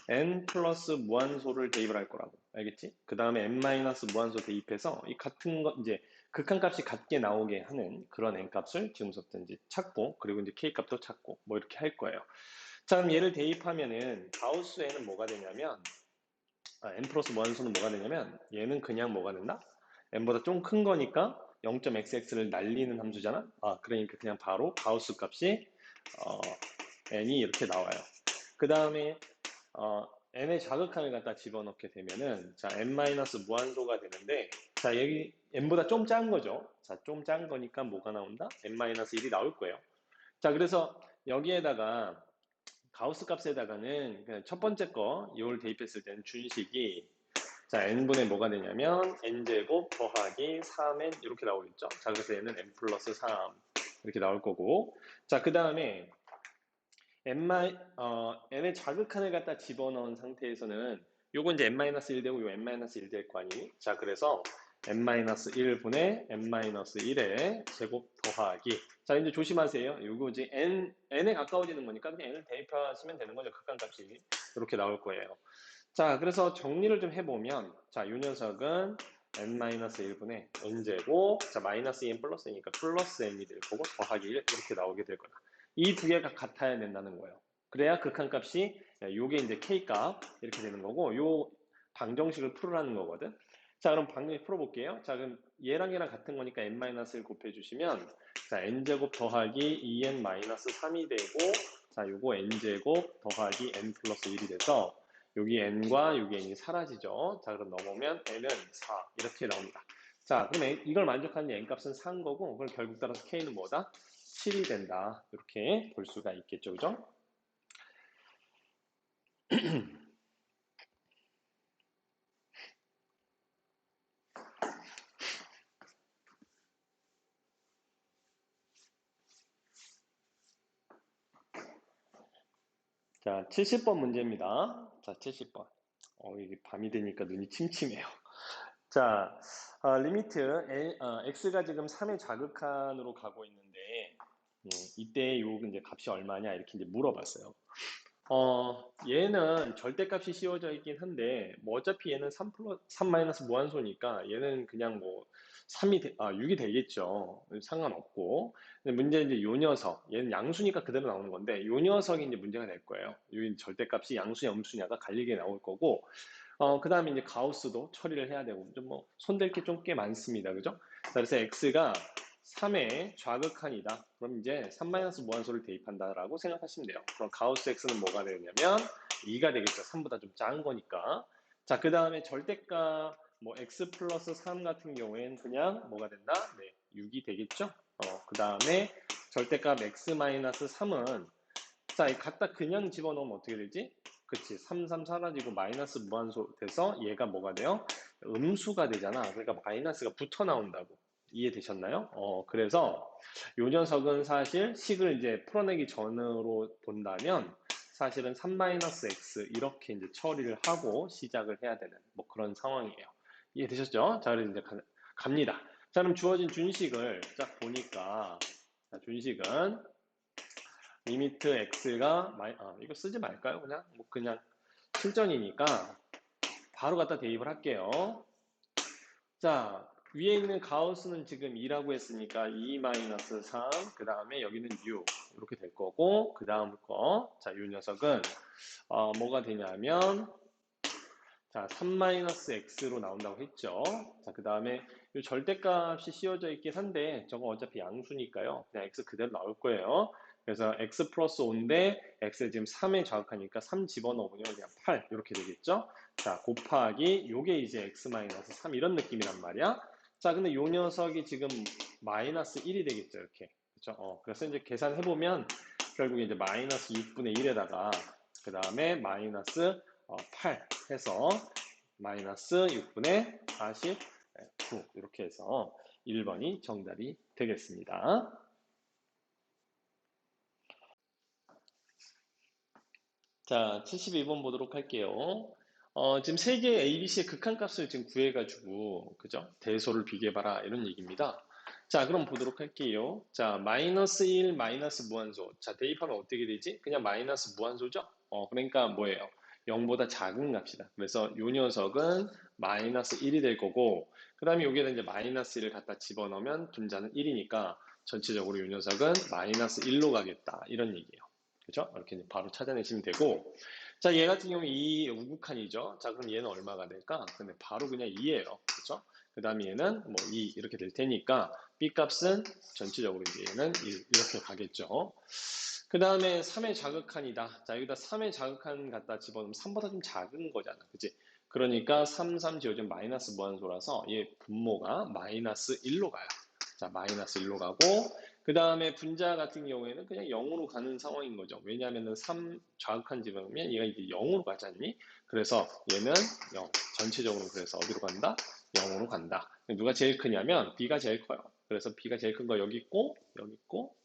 n 플러스 무한소를 대입을 할 거라고. 알겠지? 그 다음에 n 마이너스 무한소 대입해서 이 같은 거 이제 극한값이 같게 나오게 하는 그런 n 값을 지금부터 이제 찾고, 그리고 이제 k 값도 찾고 뭐 이렇게 할 거예요. 자, 그럼 얘를 대입하면은 가우스에는 뭐가 되냐면 n 플러스 무한소는 뭐가 되냐면 얘는 그냥 뭐가 된다? n보다 좀 큰 거니까 0.xx를 날리는 함수잖아. 그러니까 그냥 바로 가우스 값이 어, n이 이렇게 나와요. 그 다음에 n의 자극항을 갖다 집어넣게 되면은 자 n 마이너스 무한소가 되는데 자 여기 n보다 좀 작은 거죠. 자 좀 작은 거니까 뭐가 나온다? n 마이너스 1이 나올 거예요. 자 그래서 여기에다가 가우스 값에다가는 그냥 첫 번째 거 이걸 대입했을 때는 준식이 자 n분의 뭐가 되냐면 n제곱 더하기 3n 이렇게 나오겠죠. 자 그래서 얘는 n 플러스 3 이렇게 나올 거고 자 그 다음에 n의 자극한을 갖다 집어넣은 상태에서는 요건 이제 n-1 되고 요 n-1 될 거 아니니? 자, 그래서 n-1분의 n-1의 제곱 더하기. 자, 이제 조심하세요. 요거 이제 n에 가까워지는 거니까 그냥 n을 대입하시면 되는 거죠. 극한값이. 이렇게 나올 거예요. 자, 그래서 정리를 좀 해보면, 자, 요 녀석은 n-1분의 n제곱, 자, 마이너스 n 플러스 n이니까 플러스 n이 될 거고, 더하기 1 이렇게 나오게 될 거다. 이 두 개가 같아야 된다는 거예요. 그래야 극한값이, 요게 이제 k값 이렇게 되는 거고, 요 방정식을 풀으라는 거거든. 자, 그럼 방정식 풀어볼게요. 자, 그럼 얘랑 얘랑 같은 거니까 n-1 곱해주시면, 자, n제곱 더하기 2n-3이 되고, 자, 요거 n제곱 더하기 n 플러스 1이 돼서, 여기 n과 여기 n이 사라지죠. 자, 그럼 넘으면 n은 4 이렇게 나옵니다. 자, 그럼 이걸 만족하는 n값은 4인 거고 그럼 결국 따라서 k는 뭐다? 7이 된다. 이렇게 볼 수가 있겠죠. 그죠? 자, 70번 문제입니다. 자, 70번. 이게 밤이 되니까 눈이 침침해요. 자, 리미트 x가 지금 3의 자극한으로 가고 있는데 이때 요 이제 값이 얼마냐 이렇게 이제 물어봤어요. 얘는 절대값이 씌워져 있긴 한데, 뭐 어차피 얘는 3 마이너스 무한소니까 얘는 그냥 뭐 6이 되겠죠. 상관없고. 근데 문제는 이제 요 녀석, 얘는 양수니까 그대로 나오는 건데, 요 녀석이 이제 문제가 될 거예요. 요 절대값이 양수냐 음수냐가 갈리게 나올 거고, 그 다음에 이제 가우스도 처리를 해야 되고, 좀 뭐, 손댈 게 좀 꽤 많습니다. 그죠? 자, 그래서 x가 3의 좌극한이다. 그럼 이제 3마이너스 무한소를 대입한다라고 생각하시면 돼요. 그럼 가우스 x는 뭐가 되냐면 2가 되겠죠. 3보다 좀 작은 거니까. 자, 그 다음에 절대값 뭐 x 플러스 3 같은 경우에는 그냥 뭐가 된다? 네, 6이 되겠죠. 그 다음에 절대값 x 마이너스 3은 자, 이 갖다 그냥 집어넣으면 어떻게 되지? 그치, 3, 3 사라지고 마이너스 무한소 돼서 얘가 뭐가 돼요? 음수가 되잖아. 그러니까 마이너스가 붙어 나온다고. 이해되셨나요? 그래서 요 녀석은 사실 식을 이제 풀어내기 전으로 본다면 사실은 3-x 이렇게 이제 처리를 하고 시작을 해야 되는 뭐 그런 상황이에요. 이해되셨죠? 자, 그래서 이제 갑니다. 자, 그럼 주어진 준식을 딱 보니까 자, 준식은 리미트 x가 이거 쓰지 말까요? 그냥 실전이니까 바로 갖다 대입을 할게요. 자, 위에 있는 가우스는 지금 2라고 했으니까 2-3, 그 다음에 여기는 6 이렇게 될 거고 그 다음 거, 자, 이 녀석은 뭐가 되냐면 자, 3-x로 나온다고 했죠. 자, 그 다음에 이 절대값이 씌워져 있긴 한데 저거 어차피 양수니까요. 그냥 x 그대로 나올 거예요. 그래서 x 플러스 5인데 x를 지금 3에 좌극하니까 3 집어넣으면 그냥 8 이렇게 되겠죠. 자, 곱하기 요게 이제 x 마이너스 3 이런 느낌이란 말이야. 자, 근데 요 녀석이 지금 마이너스 1이 되겠죠. 이렇게. 그렇죠? 그래서 이제 계산해보면 결국 이제 마이너스 6분의 1에다가 그 다음에 마이너스 8 해서 마이너스 6분의 49 이렇게 해서 1번이 정답이 되겠습니다. 자, 72번 보도록 할게요. 지금 세 개의 ABC의 극한값을 지금 구해가지고, 그죠? 대소를 비교해봐라, 이런 얘기입니다. 자, 그럼 보도록 할게요. 자, 마이너스 1, 마이너스 무한소. 자, 대입하면 어떻게 되지? 그냥 마이너스 무한소죠? 그러니까 뭐예요? 0보다 작은 값이다. 그래서 요 녀석은 마이너스 1이 될 거고, 그 다음에 여기에다 이제 마이너스 1을 갖다 집어넣으면 분자는 1이니까 전체적으로 요 녀석은 마이너스 1로 가겠다. 이런 얘기예요. 그죠? 이렇게 이제 바로 찾아내시면 되고, 자, 얘 같은 경우 이 우극한이죠. 자, 그럼 얘는 얼마가 될까? 근데 바로 그냥 2예요. 그죠? 그 다음에 얘는 뭐 2 이렇게 될 테니까 B 값은 전체적으로 이제 얘는 1 이렇게 가겠죠. 그 다음에 3의 자극한이다. 자, 여기다 3의 자극한 갖다 집어넣으면 3보다 좀 작은 거잖아. 그치? 그러니까 3, 3 지워지면 마이너스 무한소라서 얘 분모가 마이너스 1로 가요. 자, 마이너스 1로 가고, 그 다음에 분자 같은 경우에는 그냥 0으로 가는 상황인 거죠. 왜냐하면 3 좌극한 집어넣으면 얘가 이제 0으로 가지 않니? 그래서 얘는 0. 전체적으로 그래서 어디로 간다? 0으로 간다. 누가 제일 크냐면 B가 제일 커요. 그래서 B가 제일 큰 거 여기 있고, 여기 있고,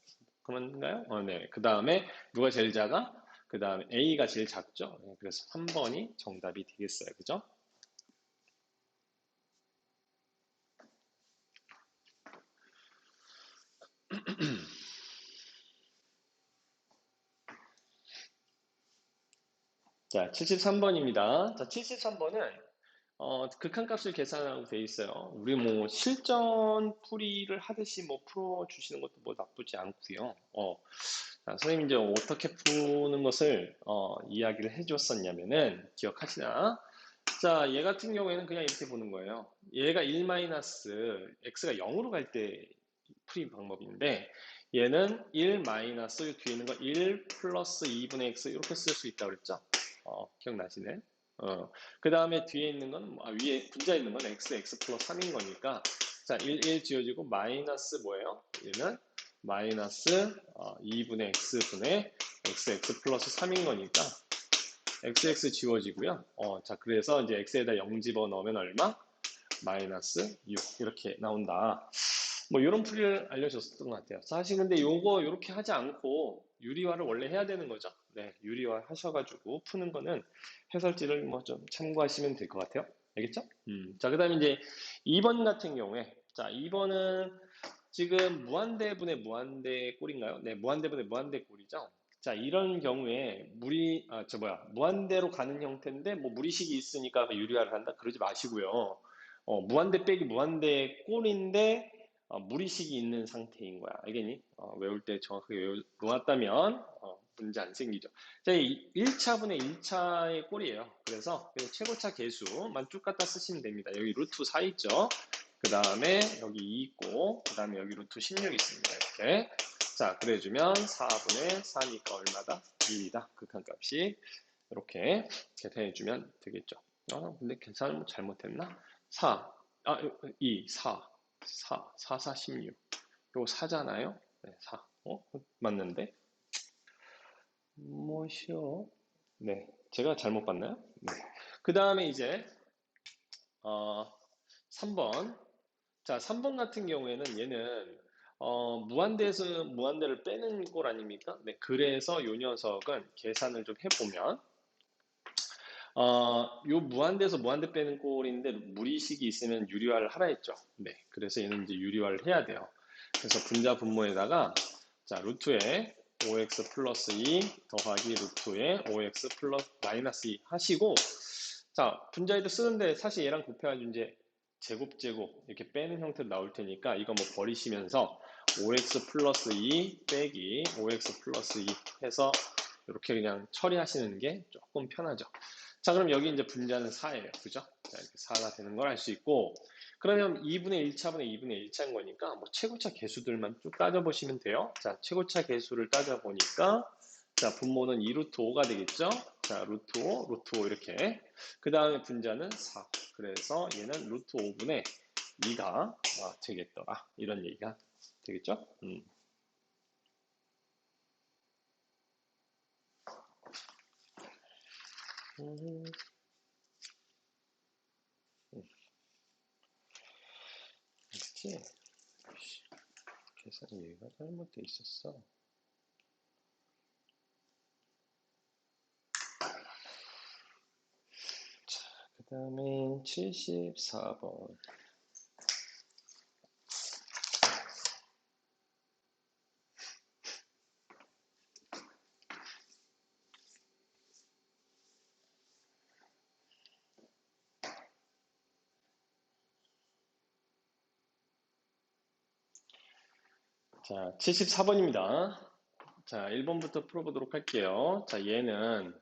그런가요? 네. 그 다음에 누가 제일 작아? 그 다음에 A가 제일 작죠. 네, 그래서 3번이 정답이 되겠어요. 그죠? 자, 73번입니다. 자, 73번은 극한값을 계산하고 돼 있어요. 우리 뭐 실전 풀이를 하듯이 뭐 풀어주시는 것도 뭐 나쁘지 않고요. 자, 선생님 이제 어떻게 푸는 것을 이야기를 해줬었냐면은 기억하시나? 자, 얘 같은 경우에는 그냥 이렇게 보는 거예요. 얘가 1 마이너스 x가 0으로 갈 때 풀이 방법인데 얘는 1 마이너스 뒤에 있는 거 1 플러스 2분의 x 이렇게 쓸 수 있다고 그랬죠? 기억나시네? 그 다음에 뒤에 있는 건, 위에 분자에 있는 건 x 플러스 3인 거니까, 자, 1 지워지고, 마이너스 뭐예요? 얘는 마이너스 2분의 x분의 x 플러스 3인 거니까, x 지워지고요. 자, 그래서 이제 x에다 0 집어 넣으면 얼마? 마이너스 6. 이렇게 나온다. 뭐 이런 풀이를 알려줬었던 것 같아요. 사실 근데 요거 이렇게 하지 않고 유리화를 원래 해야 되는 거죠. 네, 유리화 하셔가지고 푸는 거는 해설지를 뭐 좀 참고하시면 될 것 같아요. 알겠죠? 자, 그다음에 이제 2번 같은 경우에 자, 2번은 지금 무한대분의 무한대 꼴인가요? 네, 무한대분의 무한대 꼴이죠. 자, 이런 경우에 무한대로 가는 형태인데 뭐 무리식이 있으니까 유리화를 한다? 그러지 마시고요. 무한대 빼기 무한대 꼴인데 무리식이 있는 상태인 거야. 알겠니? 외울 때 정확하게 놓았다면 문제 안 생기죠. 자, 1차분의 1차의 꼴이에요. 그래서 최고차 계수만 쭉 갖다 쓰시면 됩니다. 여기 루트 4 있죠? 그 다음에 여기 2 있고, 그 다음에 여기 루트 16 있습니다. 이렇게. 자, 그래주면 4분의 4니까 얼마다? 1이다. 극한값이. 이렇게 계산해주면 되겠죠. 근데 계산을 잘못했나? 4, 2, 4, 16. 요거 4잖아요? 네, 4. 맞는데? 뭐시오? 네, 제가 잘못 봤나요? 네. 그 다음에 이제, 3번. 자, 3번 같은 경우에는 얘는 무한대에서 무한대를 빼는 꼴 아닙니까? 네, 그래서 요 녀석은 계산을 좀 해보면 요 무한대에서 무한대 빼는 꼴인데 무리식이 있으면 유리화를 하라 했죠. 네, 그래서 얘는 이제 유리화를 해야 돼요. 그래서 분자 분모에다가 자, 루트에 5x 플러스 2 더하기 루트에 5x 플러스 마이너스 2 하시고 자, 분자에도 쓰는데 사실 얘랑 곱해가지고 이제 제곱 이렇게 빼는 형태로 나올 테니까 이거 뭐 버리시면서 5x 플러스 2 빼기 5x 플러스 2 해서 이렇게 그냥 처리하시는 게 조금 편하죠. 자, 그럼 여기 이제 분자는 4예요. 그죠? 자, 이렇게 4가 되는 걸 알 수 있고, 그러면 2분의 1차분의 2분의 1차인 거니까, 뭐, 최고차 계수들만 쭉 따져보시면 돼요. 자, 최고차 계수를 따져보니까, 자, 분모는 2루트 5가 되겠죠? 자, 루트 5, 루트 5 이렇게. 그 다음에 분자는 4. 그래서 얘는 루트 5분의 2가 되겠더라. 이런 얘기가 되겠죠? 음, 그치? 계산 얘가 잘못돼 있었어. 그 다음에 74번. 자, 74번입니다. 자, 1번부터 풀어보도록 할게요. 얘는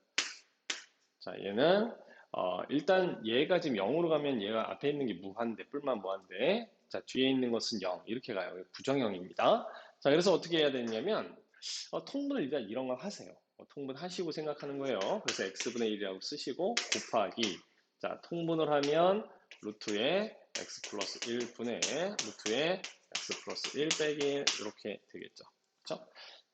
일단 얘가 지금 0으로 가면 얘가 앞에 있는 게 무한대, 뿔만 무한대. 자, 뒤에 있는 것은 0 이렇게 가요. 부정형입니다. 자, 그래서 어떻게 해야 되냐면 통분을 일단 이런 걸 하세요. 통분하시고 생각하는 거예요. 그래서 x분의 1이라고 쓰시고 곱하기, 자, 통분을 하면 루트에 x 플러스 1분의 루트에 x 플러스 1 빼기 1 이렇게 되겠죠. 그렇죠?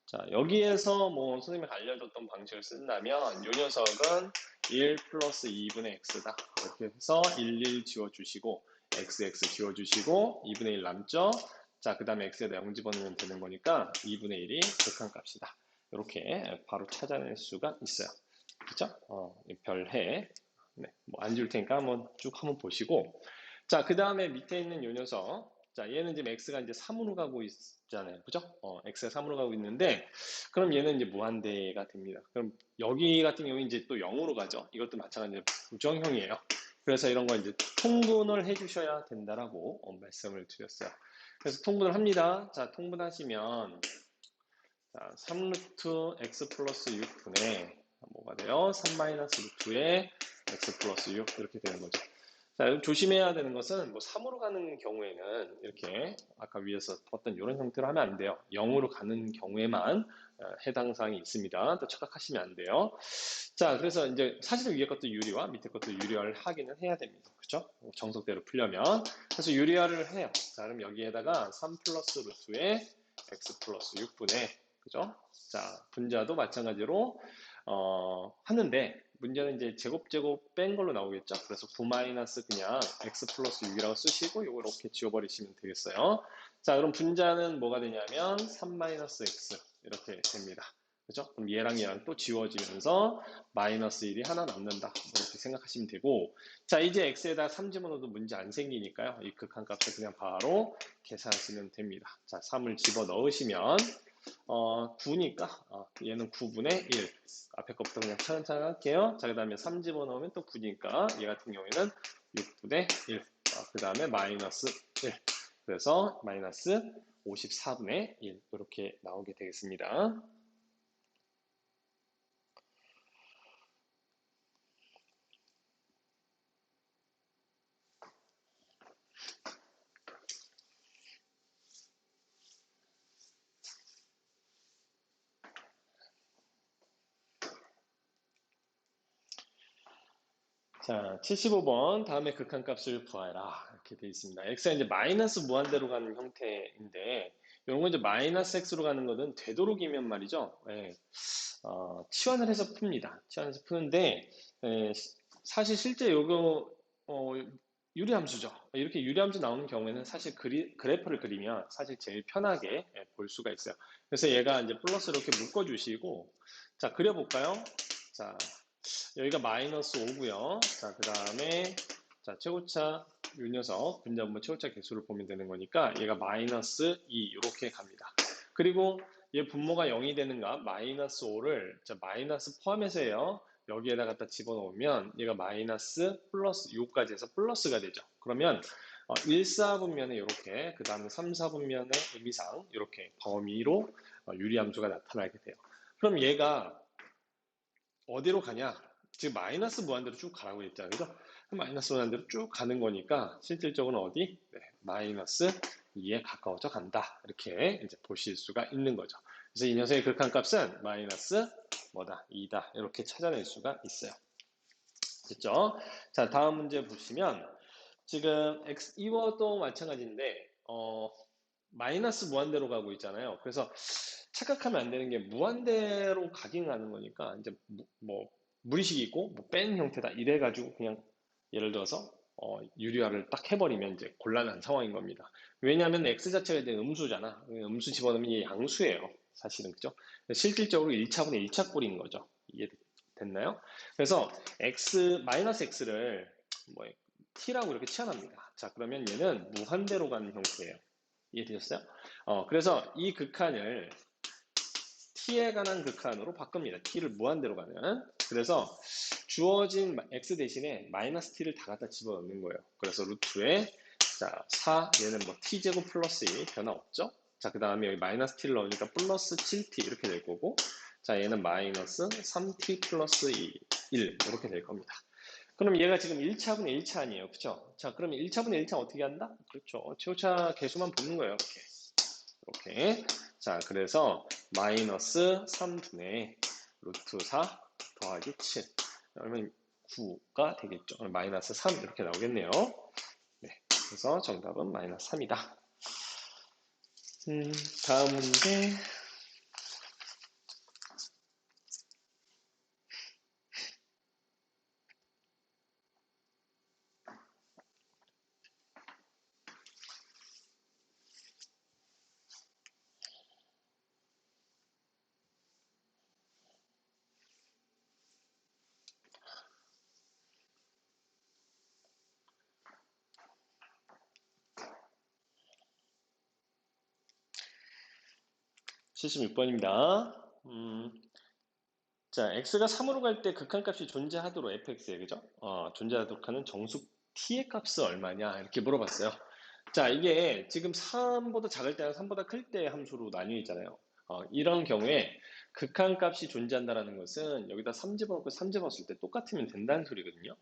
자, 여기에서 뭐 선생님이 알려줬던 방식을 쓴다면 이 녀석은 1 플러스 2분의 x다. 이렇게 해서 1 지워주시고 x 지워주시고 2분의 1 남죠? 자, 그 다음에 x에다 0 집어넣으면 되는 거니까 2분의 1이 극한값이다. 이렇게 바로 찾아낼 수가 있어요. 그렇죠? 별해. 네, 뭐 안 줄 테니까 한번 보시고. 자, 그 다음에 밑에 있는 요 녀석. 자, 얘는 지금 x가 이제 3으로 가고 있잖아요. 그죠? x가 3으로 가고 있는데, 그럼 얘는 이제 무한대가 됩니다. 그럼 여기 같은 경우는 이제 또 0으로 가죠. 이것도 마찬가지로 부정형이에요. 그래서 이런 거 이제 통분을 해주셔야 된다라고 말씀을 드렸어요. 그래서 통분을 합니다. 자, 통분하시면, 자, 3루트 x 플러스 6분의 뭐가 돼요? 3 마이너스 루트에 x 플러스 6 이렇게 되는 거죠. 자, 조심해야 되는 것은 뭐 3으로 가는 경우에는 이렇게 아까 위에서 봤던 이런 형태로 하면 안 돼요. 0으로 가는 경우에만 해당 사항이 있습니다. 또 착각하시면 안 돼요. 자, 그래서 이제 사실은 위에 것도 유리화, 밑에 것도 유리화를 하기는 해야 됩니다. 그렇죠? 정석대로 풀려면. 그래서 유리화를 해요. 자, 그럼 여기에다가 3 플러스 루트에 x 플러스 6분의, 그죠? 자, 분자도 마찬가지로 하는데 문제는 이제 제곱 뺀 걸로 나오겠죠. 그래서 9 마이너스 그냥 x 플러스 6이라고 쓰시고 이거 이렇게 지워버리시면 되겠어요. 자, 그럼 분자는 뭐가 되냐면 3 마이너스 x 이렇게 됩니다. 그죠? 그럼 얘랑 또 지워지면서 마이너스 1이 하나 남는다. 이렇게 생각하시면 되고, 자, 이제 x에다 3 집어넣어도 문제 안 생기니까요. 이 극한값을 그냥 바로 계산하시면 됩니다. 자, 3을 집어넣으시면 9니까 얘는 9분의 1. 앞에 것부터 그냥 차근차근 할게요. 자, 그 다음에 3 집어넣으면 또 9니까 얘 같은 경우에는 6분의 1. 그 다음에 마이너스 1. 그래서 마이너스 54분의 1 이렇게 나오게 되겠습니다. 자, 75번 다음에 극한값을 구하라 이렇게 되어 있습니다. x가 이제 마이너스 무한대로 가는 형태인데 이런 거 이제 마이너스 x로 가는 거는 되도록이면 말이죠. 예, 치환을 해서 풉니다. 치환해서 푸는데 사실 실제 요거 유리함수죠. 이렇게 유리함수 나오는 경우에는 사실 그래프를 그리면 사실 제일 편하게 볼 수가 있어요. 그래서 얘가 이제 플러스 이렇게 묶어주시고 자, 그려볼까요? 자, 여기가 마이너스 5고요. 자, 그 다음에 자, 최고차 요 녀석 분자분모 최고차 개수를 보면 되는 거니까 얘가 마이너스 2 이렇게 갑니다. 그리고 얘 분모가 0이 되는가 마이너스 5를 자, 마이너스 포함해서 해요. 여기에다 갖다 집어넣으면 얘가 마이너스 플러스 6까지 해서 플러스가 되죠. 그러면 1, 4분면에 이렇게 그 다음에 3, 4분면의 의미상 이렇게 범위로 유리함수가 나타나게 돼요. 그럼 얘가 어디로 가냐? 지금 마이너스 무한대로 쭉 가라고 했잖아요. 그죠? 마이너스 무한대로 쭉 가는 거니까 실질적으로 어디? 네, 마이너스 2에 가까워져 간다. 이렇게 이제 보실 수가 있는 거죠. 그래서 이 녀석의 극한값은 마이너스 뭐다? 2다. 이렇게 찾아낼 수가 있어요. 됐죠? 자, 다음 문제 보시면 지금 이것도 마찬가지인데 마이너스 무한대로 가고 있잖아요. 그래서 착각하면 안 되는 게 무한대로 가긴 가는 거니까 이제 뭐 무리식이 있고 뺀 형태다 이래가지고 그냥 예를 들어서 유리화를 딱 해버리면 이제 곤란한 상황인 겁니다. 왜냐하면 x 자체가 이제 음수잖아. 음수 집어넣으면 이게 양수예요. 사실은 그죠? 실질적으로 1차분의 1차 꼴인 거죠. 이해됐나요? 그래서 마이너스 x를 뭐 t라고 이렇게 치환합니다. 자, 그러면 얘는 무한대로 가는 형태예요. 이해되셨어요? 그래서 이 극한을 t에 관한 극한으로 바꿉니다. t를 무한대로 가면. 그래서 주어진 x 대신에 마이너스 t를 다 갖다 집어넣는 거예요. 그래서 루트에 자, 4 얘는 뭐 t제곱 플러스 1 변화 없죠? 자, 그 다음에 여기 마이너스 t를 넣으니까 플러스 7t 이렇게 될 거고, 자, 얘는 마이너스 3t 플러스 1 이렇게 될 겁니다. 그럼 얘가 지금 1차분의 1차 아니에요. 그쵸? 자, 그러면 1차분의 1차 어떻게 한다? 그렇죠. 최고차 개수만 보는 거예요. 이렇게. 자, 그래서 마이너스 3분의 루트 4 더하기 7. 그러면 9가 되겠죠. 마이너스 3 이렇게 나오겠네요. 네. 그래서 정답은 마이너스 3이다. 다음 문제. 칠 76번입니다. 자, x가 3으로 갈 때 극한값이 존재하도록 fx에 그죠? 존재하도록 하는 정수 t의 값은 얼마냐 이렇게 물어봤어요. 자, 이게 지금 3보다 작을 때랑 3보다 클 때 함수로 나뉘어 있잖아요. 이런 경우에 극한값이 존재한다는 것은 여기다 3 집어넣고 3 집어넣었을 때 똑같으면 된다는 소리거든요.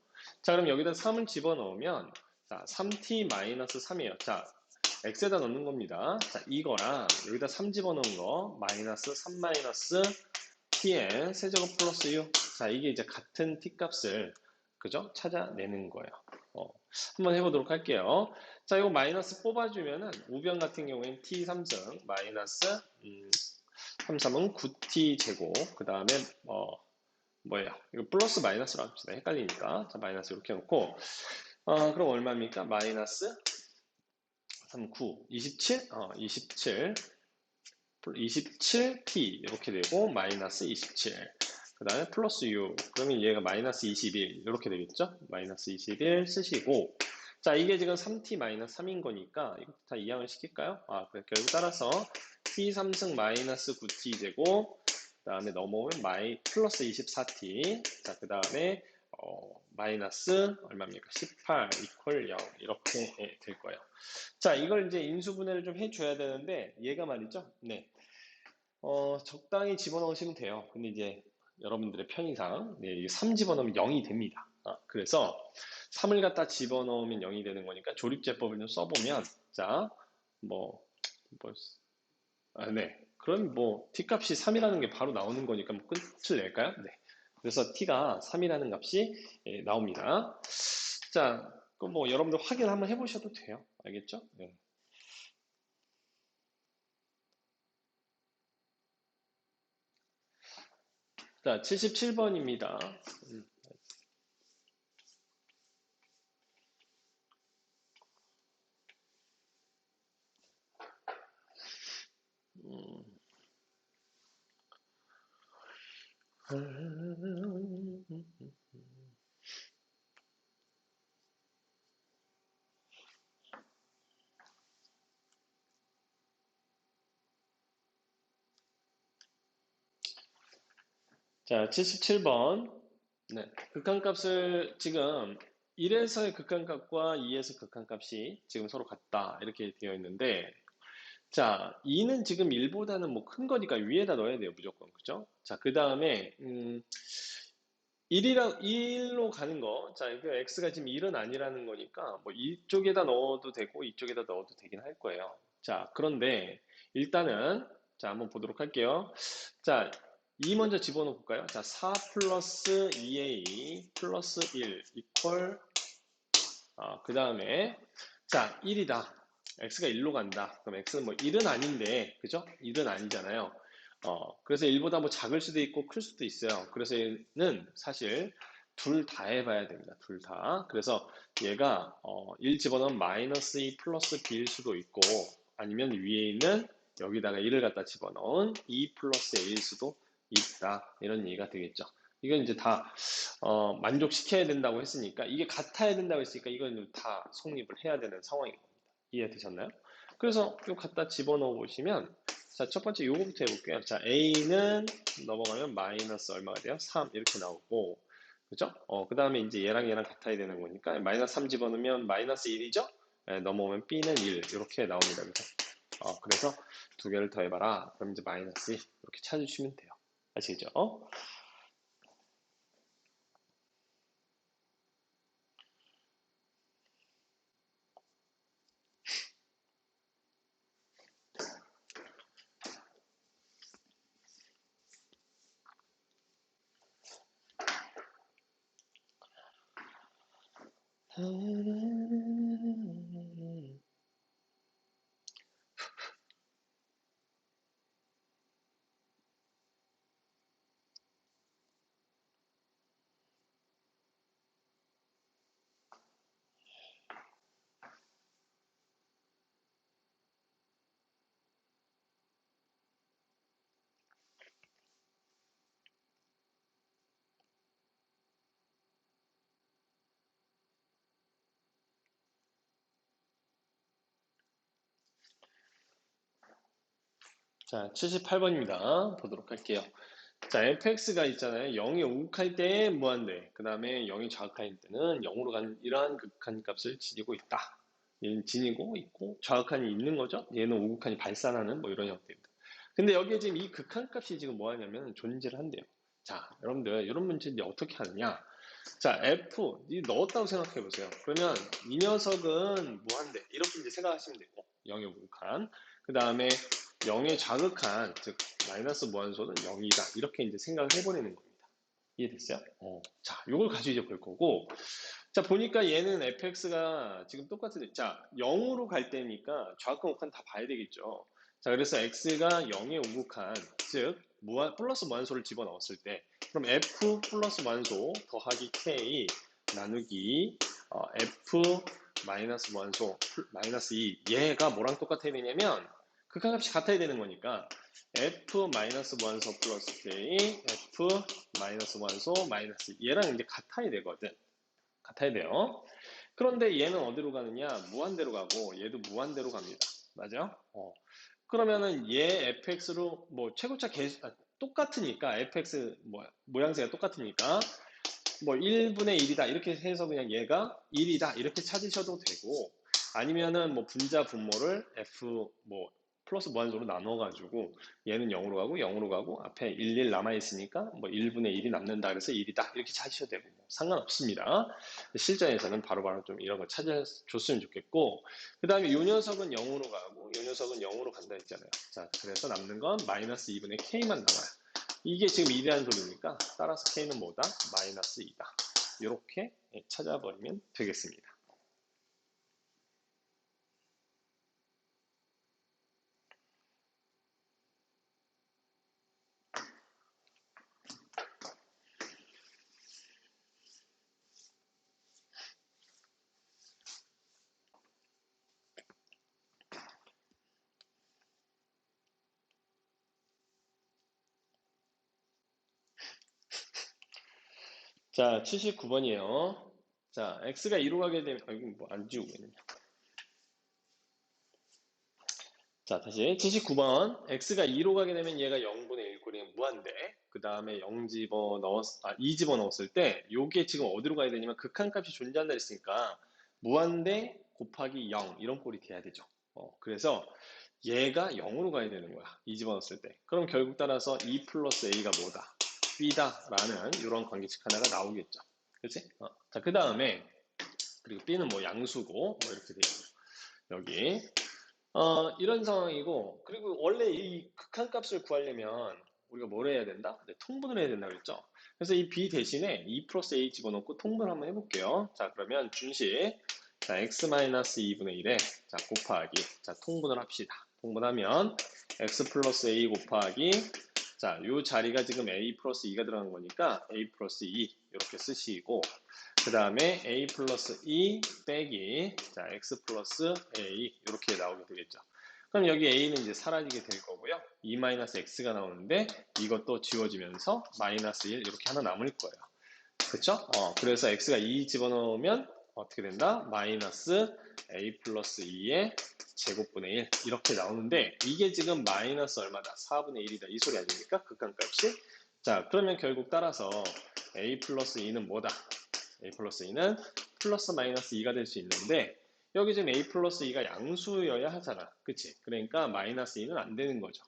자, 그럼 여기다 3을 집어넣으면 자, 3t-3이에요. 자, x에다 넣는 겁니다. 자, 이거랑 여기다 3 집어넣은 거 마이너스 3 마이너스 tn 세제곱 플러스 6. 자, 이게 이제 같은 t 값을 그죠? 찾아내는 거예요. 한번 해보도록 할게요. 자, 이거 마이너스 뽑아주면은 우변 같은 경우에는 t 3승 마이너스 3, 3은 9t 제곱 그 다음에 뭐예요? 이거 플러스 마이너스로 합시다. 헷갈리니까. 자, 마이너스 이렇게 놓고 그럼 얼마입니까? 마이너스 3, 9, 27? 27t 이렇게 되고 마이너스 27 그 다음에 플러스 6 그러면 얘가 마이너스 21 이렇게 되겠죠? 마이너스 21 쓰시고 자 이게 지금 3t 마이너스 3인 거니까 이것도 다 이항을 시킬까요? 그래 결국 따라서 t 3승 마이너스 9t 제곱 그 다음에 넘어오면 플러스 24t 자 그 다음에 마이너스 얼마입니까? 18 이퀄 0 이렇게 될 거예요. 자, 이걸 이제 인수분해를 좀 해줘야 되는데, 얘가 말이죠. 네. 적당히 집어넣으시면 돼요. 근데 이제 여러분들의 편의상, 네, 3 집어넣으면 0이 됩니다. 그래서 3을 갖다 집어넣으면 0이 되는 거니까 조립제법을 좀 써보면, 자, 네. 그럼 t값이 3이라는 게 바로 나오는 거니까 끝을 낼까요? 네. 그래서 t가 3이라는 값이 나옵니다. 자, 그럼 여러분들 확인 한번 해보셔도 돼요. 알겠죠? 네. 자, 77번입니다. 자, 77번. 네. 극한값을 지금 1에서의 극한값과 2에서 극한값이 지금 서로 같다. 이렇게 되어 있는데, 자, 2는 지금 1보다는 큰 거니까 위에다 넣어야 돼요. 무조건. 그죠? 자, 그 다음에, 1로 가는 거. 자, 그 x가 지금 1은 아니라는 거니까, 이쪽에다 넣어도 되고, 이쪽에다 넣어도 되긴 할 거예요. 자, 그런데, 일단은, 자, 한번 보도록 할게요. 자, 2 먼저 집어넣어 볼까요? 자, 4 플러스 2a 플러스 1 이퀄, 그 다음에, 자, 1이다. x가 1로 간다. 그럼 x는 1은 아닌데, 그죠? 1은 아니잖아요. 그래서 1보다 작을 수도 있고 클 수도 있어요. 그래서 얘는 사실 둘 다 해봐야 됩니다. 둘 다. 그래서 얘가 1 집어넣으면 마이너스 2 플러스 b일 수도 있고 아니면 위에 있는 여기다가 1을 갖다 집어넣은 2 플러스 a일 수도 있다. 이런 얘기가 되겠죠. 이건 이제 다 만족시켜야 된다고 했으니까 이게 같아야 된다고 했으니까 이건 다 성립을 해야 되는 상황인 겁니다. 이해되셨나요? 그래서 이거 갖다 집어넣어 보시면 자, 첫 번째 요거부터 해볼게요. 자, a는 넘어가면 마이너스 얼마가 돼요? 3 이렇게 나오고 그죠? 그 다음에 이제 얘랑 같아야 되는 거니까 마이너스 3 집어넣으면 마이너스 1이죠? 넘어오면 b는 1 이렇게 나옵니다. 그죠? 그래서 두 개를 더해봐라. 그럼 이제 마이너스 1 이렇게 찾으시면 돼요. 아시겠죠? 자, 78번입니다. 보도록 할게요. 자, fx가 있잖아요. 0이 오극할 때 무한대, 그 다음에 0이 좌극할 때는 0으로 가는 이러한 극한값을 지니고 있다. 얘는 지니고 있고 좌극한이 있는 거죠. 얘는 오극한이 발산하는 뭐 이런 형태입니다. 근데 여기에 지금 이 극한값이 지금 뭐 하냐면 존재를 한대요. 자, 여러분들 이런 문제 이제 어떻게 하느냐? 자, f 이 넣었다고 생각해 보세요. 그러면 이 녀석은 무한대 이렇게 이제 생각하시면 되고 0의 오극한, 그 다음에 0의 좌극한, 즉 마이너스 무한소는 0이다 이렇게 이제 생각을 해버리는 겁니다. 이해됐어요? 자, 이걸 가지고 이제 볼 거고, 자 보니까 얘는 fx가 지금 똑같은데, 자 0으로 갈 때니까 좌극한 우극한 다 봐야 되겠죠. 자, 그래서 x가 0의 오극한, 즉 플러스 무한소를 집어넣었을 때, 그럼 f 플러스 무한소 더하기 k 나누기 f 마이너스 무한소 마이너스 2, 얘가 뭐랑 똑같아야 되냐면 극한값이 같아야 되는 거니까 f 마이너스 무한소 플러스 k f 마이너스 무한소 마이너스 2, 얘랑 이제 같아야 되거든. 같아야 돼요. 그런데 얘는 어디로 가느냐? 무한대로 가고 얘도 무한대로 갑니다. 맞아? 그러면은 얘 fx로 뭐 최고차 똑같으니까 fx 모양새가 똑같으니까 뭐 1분의 1이다 이렇게 해서 그냥 얘가 1이다 이렇게 찾으셔도 되고, 아니면은 뭐 분자 분모를 f 뭐 플러스 무한소로 나눠가지고 얘는 0으로 가고 0으로 가고 앞에 1 남아있으니까 뭐 1분의 1이 남는다 그래서 1이다 이렇게 찾으셔도 되고 뭐 상관없습니다. 실전에서는 바로바로 좀 이런 거 찾아줬으면 좋겠고, 그 다음에 이 녀석은 0으로 가고 이 녀석은 0으로 간다 했잖아요. 자, 그래서 남는 건 마이너스 2분의 k만 남아요. 이게 지금 1이라는 소리니까 따라서 k는 뭐다? 마이너스 2다. 이렇게 찾아버리면 되겠습니다. 자, 79번이에요. 자, x가 2로 가게 되면, 이거 뭐 안 지우고 있네. 자, 다시 79번. x가 2로 가게 되면 얘가 0분의 1 꼴이면 무한대. 그 다음에 2 집어넣었을 때, 요게 지금 어디로 가야 되냐면 극한값이 존재한다 했으니까 무한대 곱하기 0 이런 꼴이 돼야 되죠. 그래서 얘가 0으로 가야 되는 거야. 2 집어넣었을 때. 그럼 결국 따라서 2 플러스 a가 뭐다? b다라는 이런 관계식 하나가 나오겠죠. 그치? 자, 그 다음에 그리고 b는 뭐 양수고 뭐 이렇게 되어 있고 여기 이런 상황이고, 그리고 원래 이 극한값을 구하려면 우리가 뭘 해야 된다? 네, 통분을 해야 된다 그랬죠. 그래서 이 b 대신에 2 플러스 a 집어넣고 통분 한번 해볼게요. 자, 그러면 준식, 자 x-2분의 1에 자 곱하기, 자 통분을 합시다. 통분하면 x 플러스 a 곱하기, 자 요 자리가 지금 a 플러스 2가 들어간 거니까 a 플러스 2 이렇게 쓰시고, 그 다음에 a 플러스 2 빼기, 자 x 플러스 a 이렇게 나오게 되겠죠. 그럼 여기 a는 이제 사라지게 될 거고요. 2 마이너스 x가 나오는데 이것도 지워지면서 마이너스 1 이렇게 하나 남을 거예요. 그렇죠? 그래서 x가 2 집어넣으면 어떻게 된다? 마이너스 a 플러스 2의 제곱분의 1 이렇게 나오는데, 이게 지금 마이너스 얼마다? 4분의 1이다 이 소리 아닙니까? 극한값이. 자, 그러면 결국 따라서 a 플러스 2는 뭐다? a 플러스 2는 플러스 마이너스 2가 될 수 있는데, 여기 지금 a 플러스 2가 양수여야 하잖아. 그치? 그러니까 마이너스 2는 안 되는 거죠.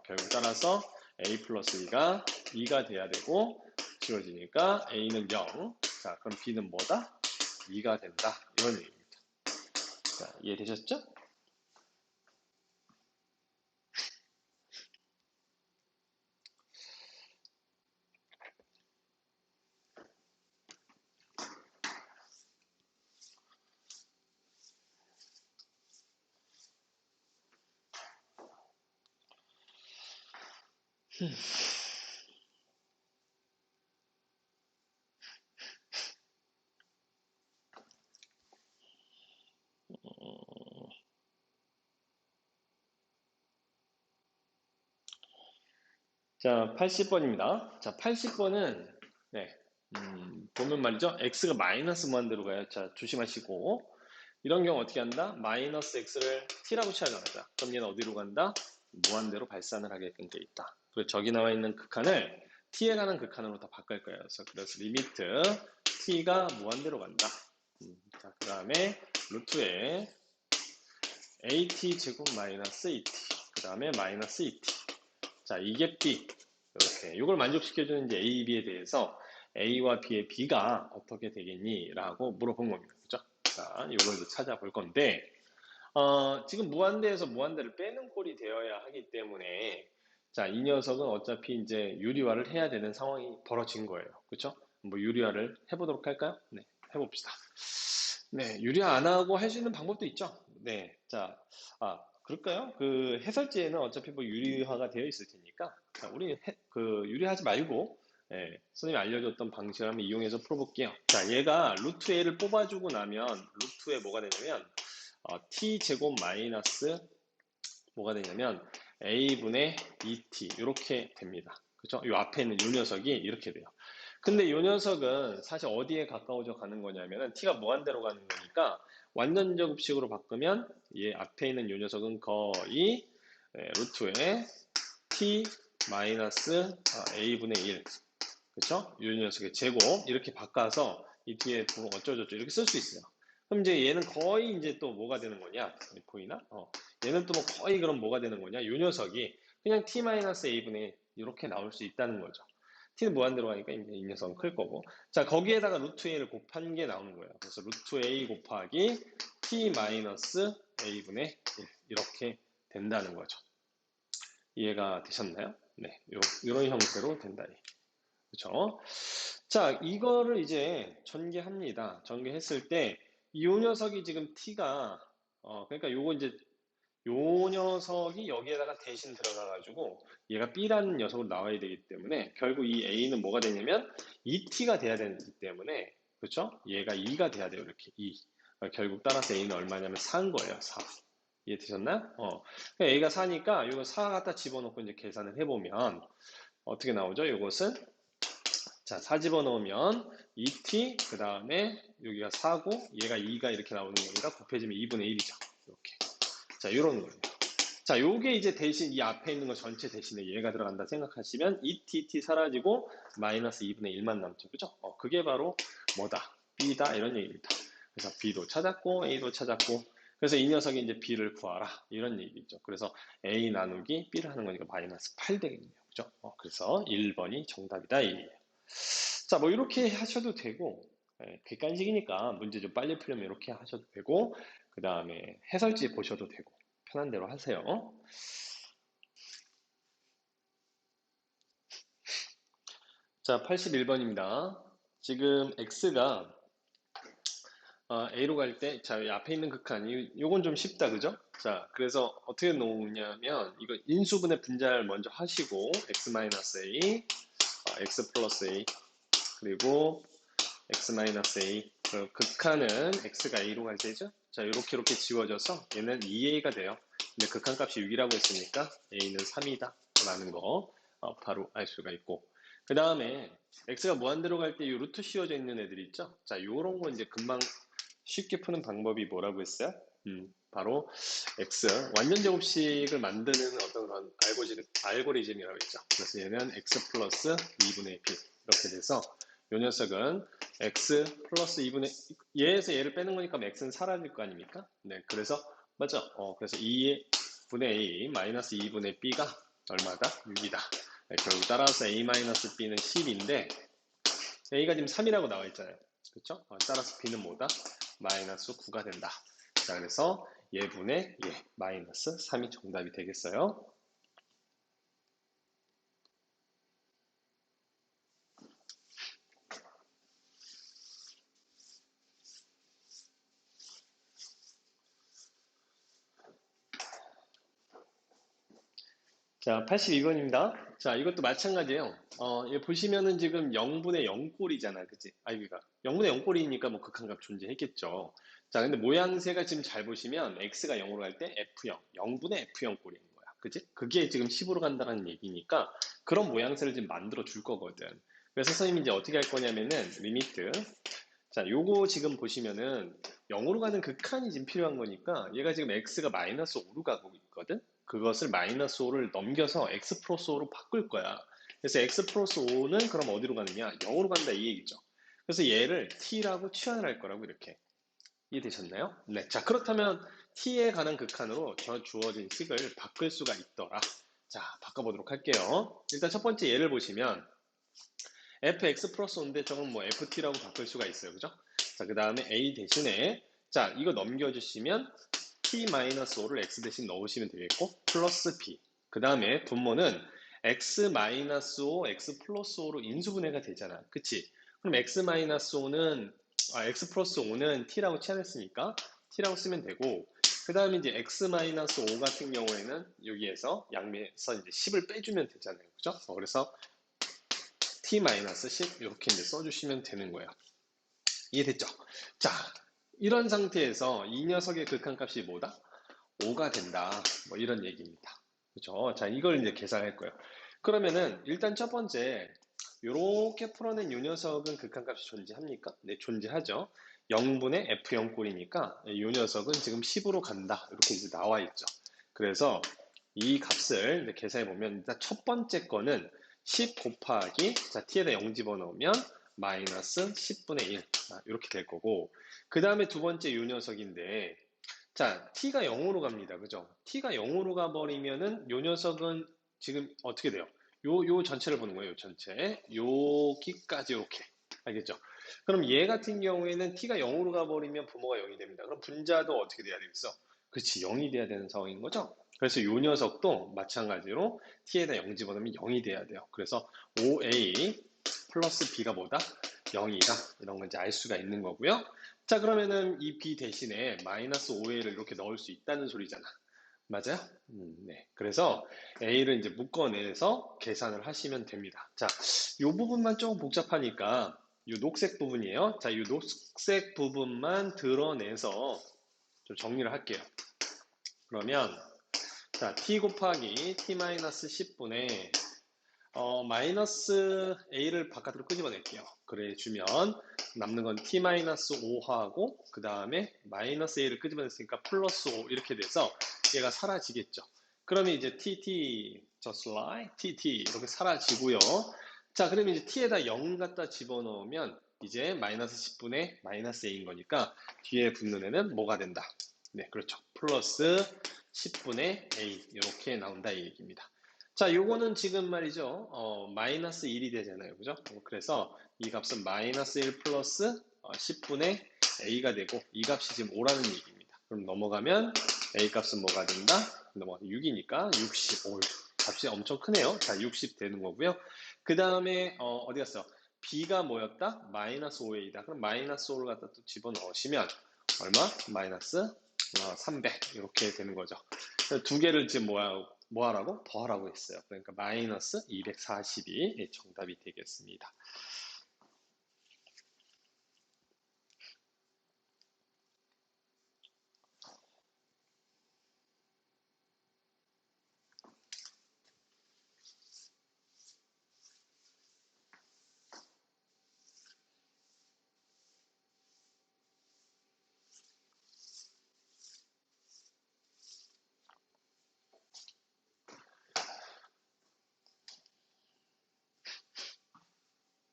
결국 따라서 a 플러스 2가 2가 돼야 되고 지워지니까 a는 0. 자, 그럼 b는 뭐다? 2가 된다. 이런 얘기입니다. 자, 이해되셨죠? 자, 80번입니다. 자, 80번은, 네, 보면 말이죠. x가 마이너스 무한대로 가요. 자, 조심하시고. 이런 경우 어떻게 한다? 마이너스 x를 t라고 취하자마자. 그럼 얘는 어디로 간다? 무한대로 발산을 하게끔 돼 있다. 그리고 저기 나와 있는 극한을 t에 가는 극한으로 다 바꿀 거예요. 그래서 리미트 t가 무한대로 간다. 자, 그 다음에 루트에 at 제곱 마이너스 2t. 그 다음에 마이너스 2t. 자, 이게 B. 이렇게. 이걸 만족시켜주는 이제 A, B에 대해서 A와 B의 B가 어떻게 되겠니? 라고 물어본 겁니다. 그죠? 자, 이걸 이제 찾아볼 건데, 지금 무한대에서 무한대를 빼는 꼴이 되어야 하기 때문에, 자, 이 녀석은 어차피 이제 유리화를 해야 되는 상황이 벌어진 거예요. 그죠? 뭐 유리화를 해보도록 할까요? 네, 해봅시다. 네, 유리화 안 하고 할 수 있는 방법도 있죠. 네, 자, 그럴까요? 그 해설지에는 어차피 뭐 유리화가 되어 있을 테니까, 자, 우리 그 유리하지 말고, 예, 선생님이 알려줬던 방식을 한번 이용해서 풀어볼게요. 자, 얘가 루트 a를 뽑아주고 나면 루트에 뭐가 되냐면 t 제곱 마이너스 뭐가 되냐면 a분의 2t 이렇게 됩니다. 그죠? 이 앞에 있는 이 녀석이 이렇게 돼요. 근데 이 녀석은 사실 어디에 가까워져 가는 거냐면은 t가 무한대로 가는 거니까 완전 제곱식으로 바꾸면 얘 앞에 있는 이 녀석은 거의 루트에 t 마이너스 a분의 1 그쵸? 이 녀석의 제곱 이렇게 바꿔서 이 뒤에 부분 어쩌고저쩌고 이렇게 쓸 수 있어요. 그럼 이제 얘는 거의 이제 또 뭐가 되는 거냐? 보이나? 얘는 또 뭐 거의 그럼 뭐가 되는 거냐? 이 녀석이 그냥 t-a분의 이렇게 나올 수 있다는 거죠. t는 무한대로 가니까 이제 이 녀석은 클 거고. 자, 거기에다가 루트 a를 곱한 게 나오는 거예요. 그래서 루트 a 곱하기 t-a분의 1 이렇게 된다는 거죠. 이해가 되셨나요? 네, 이런 형태로 된다. 그렇죠? 자, 이거를 이제 전개합니다. 전개했을 때 이 녀석이 지금 t가 그러니까 요거 이제 요 녀석이 여기에다가 대신 들어가가지고 얘가 b라는 녀석으로 나와야 되기 때문에 결국 이 a는 뭐가 되냐면 2t가 돼야 되기 때문에 그렇죠? 얘가 2가 돼야 돼요. 이렇게 2. 결국 따라서 a는 얼마냐면 4인 거예요. 4. 이해되셨나요? a가 4니까 이거 4 갖다 집어넣고 이제 계산을 해보면 어떻게 나오죠? 이것은 자, 4 집어넣으면 2t, 그 다음에 여기가 4고, 얘가 2가 이렇게 나오는 거니까 곱해지면 2분의 1이죠. 이렇게. 자, 이런 거예요. 자, 요게 이제 대신 이 앞에 있는 거 전체 대신에 얘가 들어간다 생각하시면 2t 사라지고 마이너스 2분의 1만 남죠. 그죠? 그게 바로 뭐다? b다. 이런 얘기입니다. 그래서 b도 찾았고, a도 찾았고, 그래서 이 녀석이 이제 b를 구하라. 이런 얘기죠. 그래서 a 나누기 b를 하는 거니까 마이너스 8 되겠네요. 그죠? 그래서 1번이 정답이다. 이 얘기예요. 자, 뭐 이렇게 하셔도 되고, 객관식이니까 문제 좀 빨리 풀려면 이렇게 하셔도 되고, 그 다음에 해설지 보셔도 되고, 편한 대로 하세요. 자, 81번입니다. 지금 x가 a로 갈 때, 자, 이 앞에 있는 극한, 요건 좀 쉽다, 그죠? 자, 그래서 어떻게 놓냐면, 이거 인수분해 분자를 먼저 하시고, x-a, x 플러스 a, 그리고 x-a 그 극한은 x가 a로 갈 때죠. 자, 이렇게 지워져서 얘는 2a가 돼요. 근데 극한 값이 6이라고 했으니까 a는 3이다 라는 거 바로 알 수가 있고 그 다음에 x가 무한대로 갈 때 이 루트 씌워져 있는 애들이 있죠. 자, 요런 거 이제 금방 쉽게 푸는 방법이 뭐라고 했어요? 바로 x 완전 제곱식을 만드는 어떤 그런 알고리즘이라고 했죠. 그래서 얘는 x 플러스 2분의 b 이렇게 돼서 요 녀석은 x 플러스 2분의 얘에서 얘를 빼는 거니까 x는 사라질 거 아닙니까? 네, 그래서 맞죠? 그래서 2분의 a 마이너스 2분의 b가 얼마다? 6이다. 네, 결국 따라서 a 마이너스 b는 10인데 a가 지금 3이라고 나와 있잖아요. 그렇죠? 따라서 b는 뭐다? 마이너스 9가 된다. 자, 그래서 얘분의 얘 마이너스 3이 정답이 되겠어요. 자, 82번입니다. 자, 이것도 마찬가지예요. 여기 보시면은 지금 0분의 0꼴이잖아. 그치? 그러니까 0분의 0꼴이니까 뭐 극한값 존재했겠죠. 자, 근데 모양새가 지금 잘 보시면 x가 0으로 갈 때 F0, 0분의 F0 꼴이 있는 거야. 그치? 그게 지금 10으로 간다는 얘기니까 그런 모양새를 지금 만들어 줄 거거든. 그래서 선생님이 이제 어떻게 할 거냐면은 리미트. 자, 요거 지금 보시면은 0으로 가는 극한이 지금 필요한 거니까 얘가 지금 x가 마이너스 5로 가고 있거든? 그것을 마이너스 5를 넘겨서 x 플러스 5로 바꿀 거야. 그래서 x 플러스 5는 그럼 어디로 가느냐? 0으로 간다 이 얘기죠. 그래서 얘를 t라고 치환을 할 거라고 이렇게. 이해되셨나요? 네. 자, 그렇다면 t에 관한 극한으로 저 주어진 식을 바꿀 수가 있더라. 자, 바꿔보도록 할게요. 일단 첫 번째 예를 보시면 fx 플러스 5인데 저건 뭐 ft라고 바꿀 수가 있어요. 그죠? 자, 그 다음에 a 대신에 자, 이거 넘겨주시면 t-5를 x 대신 넣으시면 되겠고 플러스 b. 그 다음에 분모는 x-5, x 플러스 5로 인수분해가 되잖아. 그치? 그럼 x-5는 x 플러스 5는 t라고 치환했으니까 t라고 쓰면 되고 그 다음에 이제 x-5 같은 경우에는 여기에서 양면에서 이제 10을 빼주면 되잖아요. 그죠? 그래서 t-10 이렇게 이제 써주시면 되는 거예요. 이해됐죠? 자, 이런 상태에서 이 녀석의 극한값이 뭐다? 5가 된다. 뭐 이런 얘기입니다. 그렇죠? 자, 이걸 이제 계산할 거예요. 그러면은 일단 첫 번째 이렇게 풀어낸 이 녀석은 극한값이 존재합니까? 네, 존재하죠. 0분의 F0 꼴이니까 이 녀석은 지금 10으로 간다. 이렇게 이제 나와 있죠. 그래서 이 값을 이제 계산해 보면 일단 첫 번째 거는 10 곱하기 자, t에다 0 집어넣으면 마이너스 10분의 1 이렇게 될 거고 그 다음에 두 번째 이 녀석인데 자, t가 0으로 갑니다. 그죠? t가 0으로 가버리면은 요 녀석은 지금 어떻게 돼요? 요 전체를 보는 거예요. 요 전체. 여기까지 이렇게. 알겠죠? 그럼 얘 같은 경우에는 t가 0으로 가버리면 부모가 0이 됩니다. 그럼 분자도 어떻게 돼야 되겠어? 그렇지, 0이 돼야 되는 상황인 거죠? 그래서 요 녀석도 마찬가지로 t에다 0 집어넣으면 0이 돼야 돼요. 그래서 5a 플러스 b가 뭐다? 0이다. 이런 건 이제 알 수가 있는 거고요. 자, 그러면은 이 b 대신에 마이너스 5a를 이렇게 넣을 수 있다는 소리잖아. 맞아요? 네. 그래서 a를 이제 묶어내서 계산을 하시면 됩니다. 자, 이 부분만 조금 복잡하니까 이 녹색 부분이에요. 자, 이 녹색 부분만 드러내서 좀 정리를 할게요. 그러면 자, t 곱하기 t-10분의 마이너스 a를 바깥으로 끄집어낼게요. 그래 주면 남는 건 t-5하고 그 다음에 마이너스 a를 끄집어냈으니까 플러스 5 이렇게 돼서 얘가 사라지겠죠. 그러면 이제 tt just like tt 이렇게 사라지고요. 자, 그러면 이제 t에다 0 갖다 집어넣으면 이제 마이너스 10분의 마이너스 a인 거니까 뒤에 붙는 애는 뭐가 된다? 네, 그렇죠. 플러스 10분의 a 이렇게 나온다 이 얘기입니다. 자, 요거는 지금 말이죠. 마이너스 1이 되잖아요. 그죠? 그래서 이 값은 마이너스 1 플러스 10분의 a가 되고 이 값이 지금 5라는 얘기입니다. 그럼 넘어가면 a 값은 뭐가 된다? 넘어가서 6이니까 60. 오, 값이 엄청 크네요. 자, 60 되는 거고요. 그 다음에 어디 갔어? b가 뭐였다? 마이너스 5a다. 그럼 마이너스 5를 갖다 또 집어넣으시면 얼마? 마이너스 300 이렇게 되는 거죠. 두 개를 지금 뭐 하라고? 더하라고 했어요. 그러니까 마이너스 242이 정답이 되겠습니다.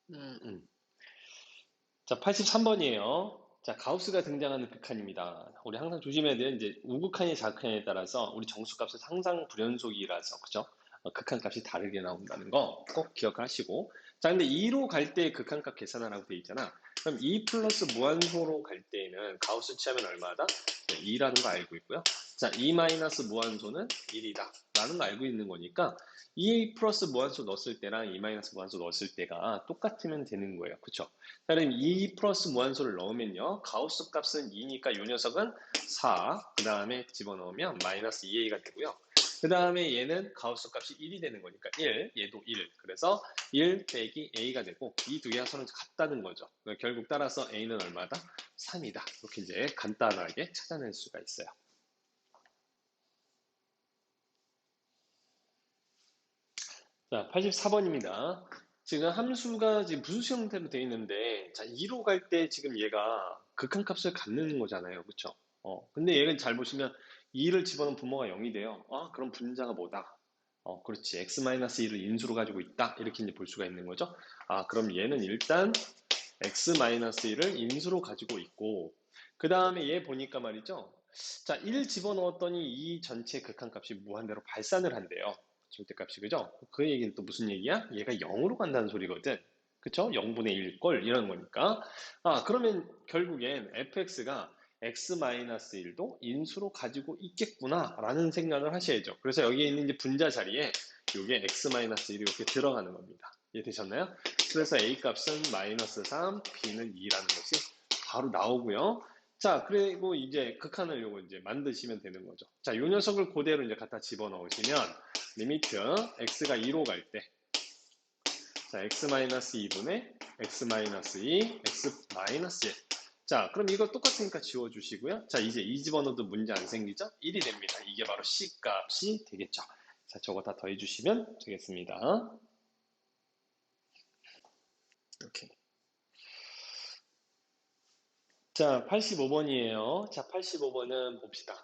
음, 음. 자, 83번이에요. 자, 가우스가 등장하는 극한입니다. 우리 항상 조심해야 돼요. 이제 우극한이 자극한에 따라서 우리 정수값은 항상 불연속이라서, 그죠? 극한값이 다르게 나온다는 거 꼭 기억하시고. 자, 근데 2로 갈 때 극한값 계산하라고 돼 있잖아. 그럼 2 플러스 무한소로 갈 때에는 가우스 취하면 얼마다? 네, 2라는 거 알고 있고요. 자, 2 마이너스 무한소는 1이다. 라는 거 알고 있는 거니까 2 플러스 무한소 넣었을 때랑 2 마이너스 무한소 넣었을 때가 똑같으면 되는 거예요. 그쵸? 자, 그럼 2 플러스 무한소를 넣으면요. 가우스 값은 2니까 이 녀석은 4, 그 다음에 집어넣으면 마이너스 2a가 되고요. 그 다음에 얘는 가우스 값이 1이 되는 거니까 1, 얘도 1. 그래서 1 빼기 a가 되고 이 두 개가 서로 같다는 거죠. 결국 따라서 a는 얼마다? 3이다. 이렇게 이제 간단하게 찾아낼 수가 있어요. 자, 84번입니다. 지금 함수가 지금 부수식 형태로 되어 있는데, 자, 2로 갈 때 지금 얘가 극한값을 갖는 거잖아요. 그쵸? 근데 얘는 잘 보시면 2를 집어넣으면 분모가 0이 돼요. 아, 그럼 분자가 뭐다? 그렇지. x-2를 인수로 가지고 있다. 이렇게 이제 볼 수가 있는 거죠. 아, 그럼 얘는 일단 x-1을 인수로 가지고 있고, 그 다음에 얘 보니까 말이죠. 자, 1 집어넣었더니 이 전체 극한값이 무한대로 발산을 한대요. 절대값이, 그죠? 그 얘기는 또 무슨 얘기야? 얘가 0으로 간다는 소리거든. 그쵸? 0분의 1걸 이런 거니까. 아, 그러면 결국엔 fx가 x-1도 인수로 가지고 있겠구나 라는 생각을 하셔야죠. 그래서 여기에 있는 이제 분자 자리에 이게 x-1이 이렇게 들어가는 겁니다. 이해되셨나요? 그래서 a 값은 마이너스 3, b는 2라는 것이 바로 나오고요. 자, 그리고 이제 극한을 요거 이제 만드시면 되는 거죠. 자, 요 녀석을 그대로 이제 갖다 집어넣으시면 리미트 x가 2로 갈 때, 자, x-2분의 x-2, x-1. 자, 그럼 이거 똑같으니까 지워주시고요. 자, 이제 이 집어넣어도 문제 안 생기죠? 1이 됩니다. 이게 바로 c 값이 되겠죠. 자, 저거 다 더해주시면 되겠습니다. 이렇게. 자, 85번이에요. 자, 85번은 봅시다.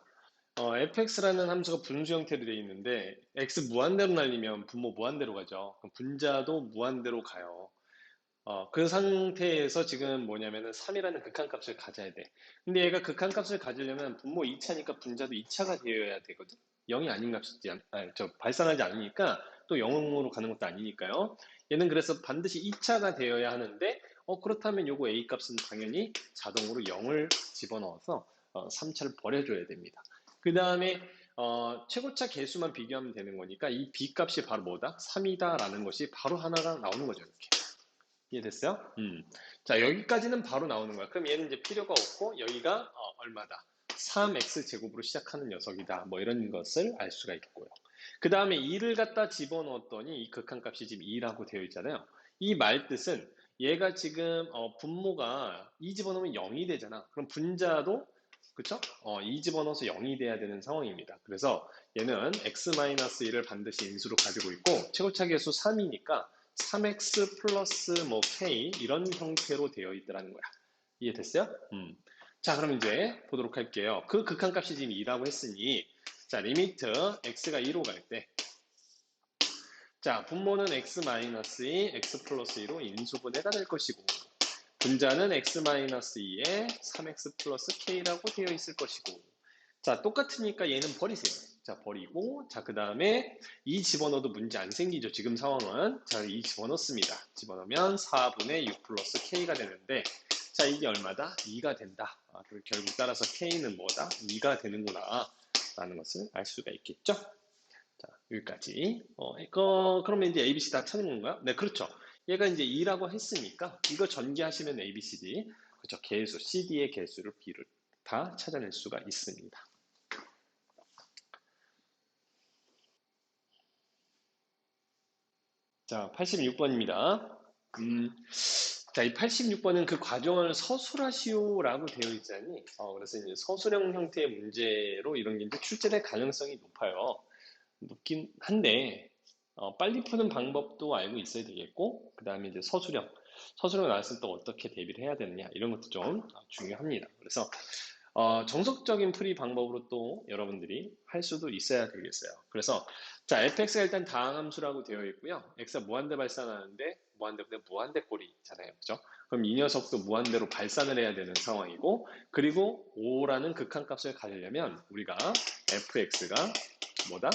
fx라는 함수가 분수 형태로 되어 있는데 x 무한대로 날리면 분모 무한대로 가죠. 그럼 분자도 무한대로 가요. 그 상태에서 지금 뭐냐면은 3이라는 극한값을 가져야 돼. 근데 얘가 극한값을 가지려면 분모 2차니까 분자도 2차가 되어야 되거든. 0이 아닌 값이지, 발산하지 않으니까 또 0으로 가는 것도 아니니까요. 얘는 그래서 반드시 2차가 되어야 하는데, 그렇다면 요거 A 값은 당연히 자동으로 0을 집어넣어서 3차를 버려줘야 됩니다. 그 다음에 최고차 개수만 비교하면 되는 거니까 이 B 값이 바로 뭐다? 3이다라는 것이 바로 하나가 나오는 거죠, 이렇게. 이해됐어요? 자, 여기까지는 바로 나오는 거야. 그럼 얘는 이제 필요가 없고, 여기가 얼마다? 3x 제곱으로 시작하는 녀석이다. 뭐 이런 것을 알 수가 있고요. 그 다음에 2를 갖다 집어넣었더니 이 극한값이 지금 2라고 되어 있잖아요. 이 말 뜻은 얘가 지금 분모가 2 집어넣으면 0이 되잖아. 그럼 분자도 그쵸? 2 집어넣어서 0이 돼야 되는 상황입니다. 그래서 얘는 x-1을 반드시 인수로 가지고 있고 최고차 계수 3이니까 3x 플러스 뭐 k 이런 형태로 되어 있더라는 거야. 이해됐어요? 자, 그럼 이제 보도록 할게요. 그 극한값이 지금 2라고 했으니 자, 리미트 x가 2로 갈 때 자, 분모는 x-2, x 플러스 2로 인수분해가 될 것이고 분자는 x-2에 3x 플러스 k라고 되어 있을 것이고 자, 똑같으니까 얘는 버리세요. 자, 버리고 자, 그 다음에 2 집어넣어도 문제 안 생기죠. 지금 상황은 자, 2 집어넣습니다. 집어넣으면 4분의 6 플러스 k가 되는데 자, 이게 얼마다? 2가 된다. 결국 따라서 k는 뭐다? 2가 되는구나 라는 것을 알 수가 있겠죠. 자, 여기까지. 그러면 이제 ABC 다 찾는 건가요? 네, 그렇죠. 얘가 이제 2라고 했으니까 이거 전개하시면 ABCD, 그렇죠. 개수, CD의 개수를 B를 다 찾아낼 수가 있습니다. 자, 86번입니다. 자, 이 86번은 그 과정을 서술하시오라고 되어 있잖니. 그래서 이제 서술형 형태의 문제로 이런 게 이제 출제될 가능성이 높아요. 높긴 한데 빨리 푸는 방법도 알고 있어야 되겠고 그 다음에 이제 서술형 나왔을 때 또 어떻게 대비를 해야 되느냐 이런 것도 좀 중요합니다. 그래서 정석적인 풀이 방법으로 또 여러분들이 할 수도 있어야 되겠어요. 그래서 자, fx가 일단 다항함수라고 되어 있고요. x가 무한대 발산하는데 무한대분의 무한대꼴이 있잖아요. 그죠? 그럼 이 녀석도 무한대로 발산을 해야 되는 상황이고, 그리고 5라는 극한값을 가지려면 우리가 fx가 뭐다?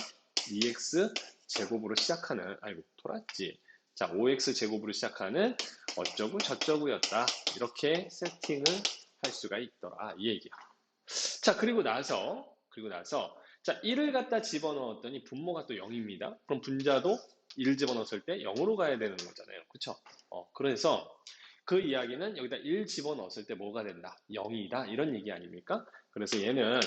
2x 제곱으로 시작하는, 아이고 돌았지. 자, 5x 제곱으로 시작하는 어쩌고 저쩌고였다. 이렇게 세팅을 할 수가 있더라. 이 얘기야. 자, 그리고 나서 자, 1을 갖다 집어넣었더니 분모가 또 0입니다. 그럼 분자도 1 집어넣었을 때 0으로 가야 되는 거잖아요. 그쵸? 그래서 그 이야기는 여기다 1 집어넣었을 때 뭐가 된다? 0이다. 이런 얘기 아닙니까? 그래서 얘는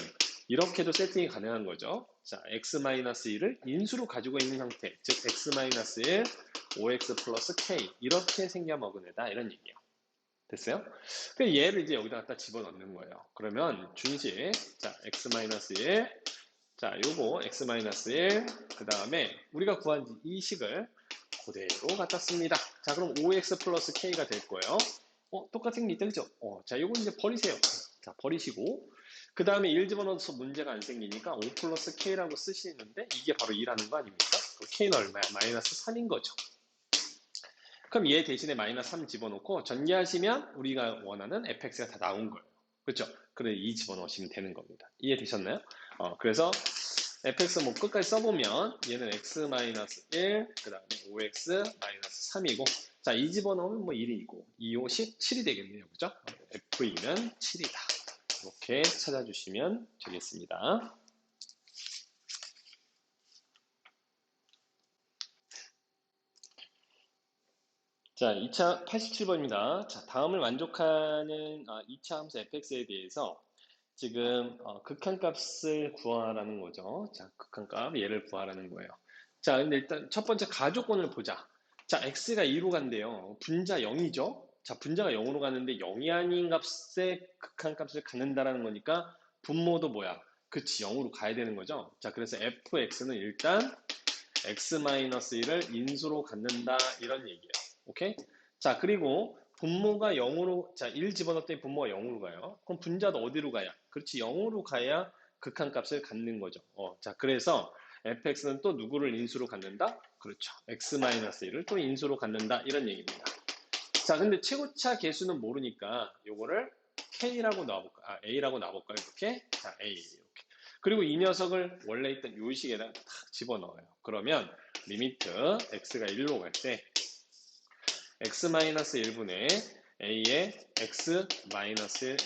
이렇게도 세팅이 가능한 거죠. 자, x-1을 인수로 가지고 있는 형태, 즉 x-1, 5x 플러스 k 이렇게 생겨먹은 애다. 이런 얘기예요. 됐어요? 그 얘를 이제 여기다 갖다 집어넣는 거예요. 그러면 준식, 자, x-1, 자, 요거 x-1, 그 다음에 우리가 구한 이 식을 그대로 갖다 씁니다. 자, 그럼 5x 플러스 k가 될 거예요. 똑같은 게 있다, 그죠? 자, 요거 이제 버리세요. 자, 버리시고, 그 다음에 1 집어넣어서 문제가 안 생기니까 5 플러스 k라고 쓰시는데 이게 바로 2라는 거 아닙니까? k는 얼마야? 마이너스 3인 거죠. 그럼 얘 대신에 마이너스 3 집어넣고 전개하시면 우리가 원하는 fx가 다 나온 거예요. 그렇죠? 그래 2 집어넣으시면 되는 겁니다. 이해되셨나요? 그래서 fx 뭐 끝까지 써보면 얘는 x-1, 그 다음에 5x 3이고 자, 2 집어넣으면 뭐 1이고 2, 5, 10, 7이 되겠네요. 그죠? f이면 7이다. 이렇게 찾아주시면 되겠습니다. 자, 2차 87번입니다. 자, 다음을 만족하는 2차 함수 fx에 대해서 지금 극한값을 구하라는 거죠. 자, 극한값 얘를 구하라는 거예요. 자, 근데 일단 첫 번째 가조건을 보자. 자, x가 2로 간대요. 분자 0이죠. 자, 분자가 0으로 가는데 0이 아닌 값의 극한값을 갖는다라는 거니까 분모도 뭐야? 그치, 0으로 가야 되는 거죠. 자, 그래서 fx는 일단 x-1을 인수로 갖는다 이런 얘기예요. 오케이? 자, 그리고 분모가 0으로, 자, 1 집어넣었더니 분모가 0으로 가요. 그럼 분자도 어디로 가야? 그렇지, 0으로 가야 극한값을 갖는 거죠. 자, 그래서 fx는 또 누구를 인수로 갖는다? 그렇죠. x-1을 또 인수로 갖는다. 이런 얘기입니다. 자, 근데 최고차 개수는 모르니까 요거를 k라고 놔볼까? a라고 놔볼까요? 이렇게? 자, a. 이렇게. 그리고 이 녀석을 원래 있던 요 식에다 탁 집어넣어요. 그러면 리미트 x가 1로 갈 때 x-1분의 a의 x-1,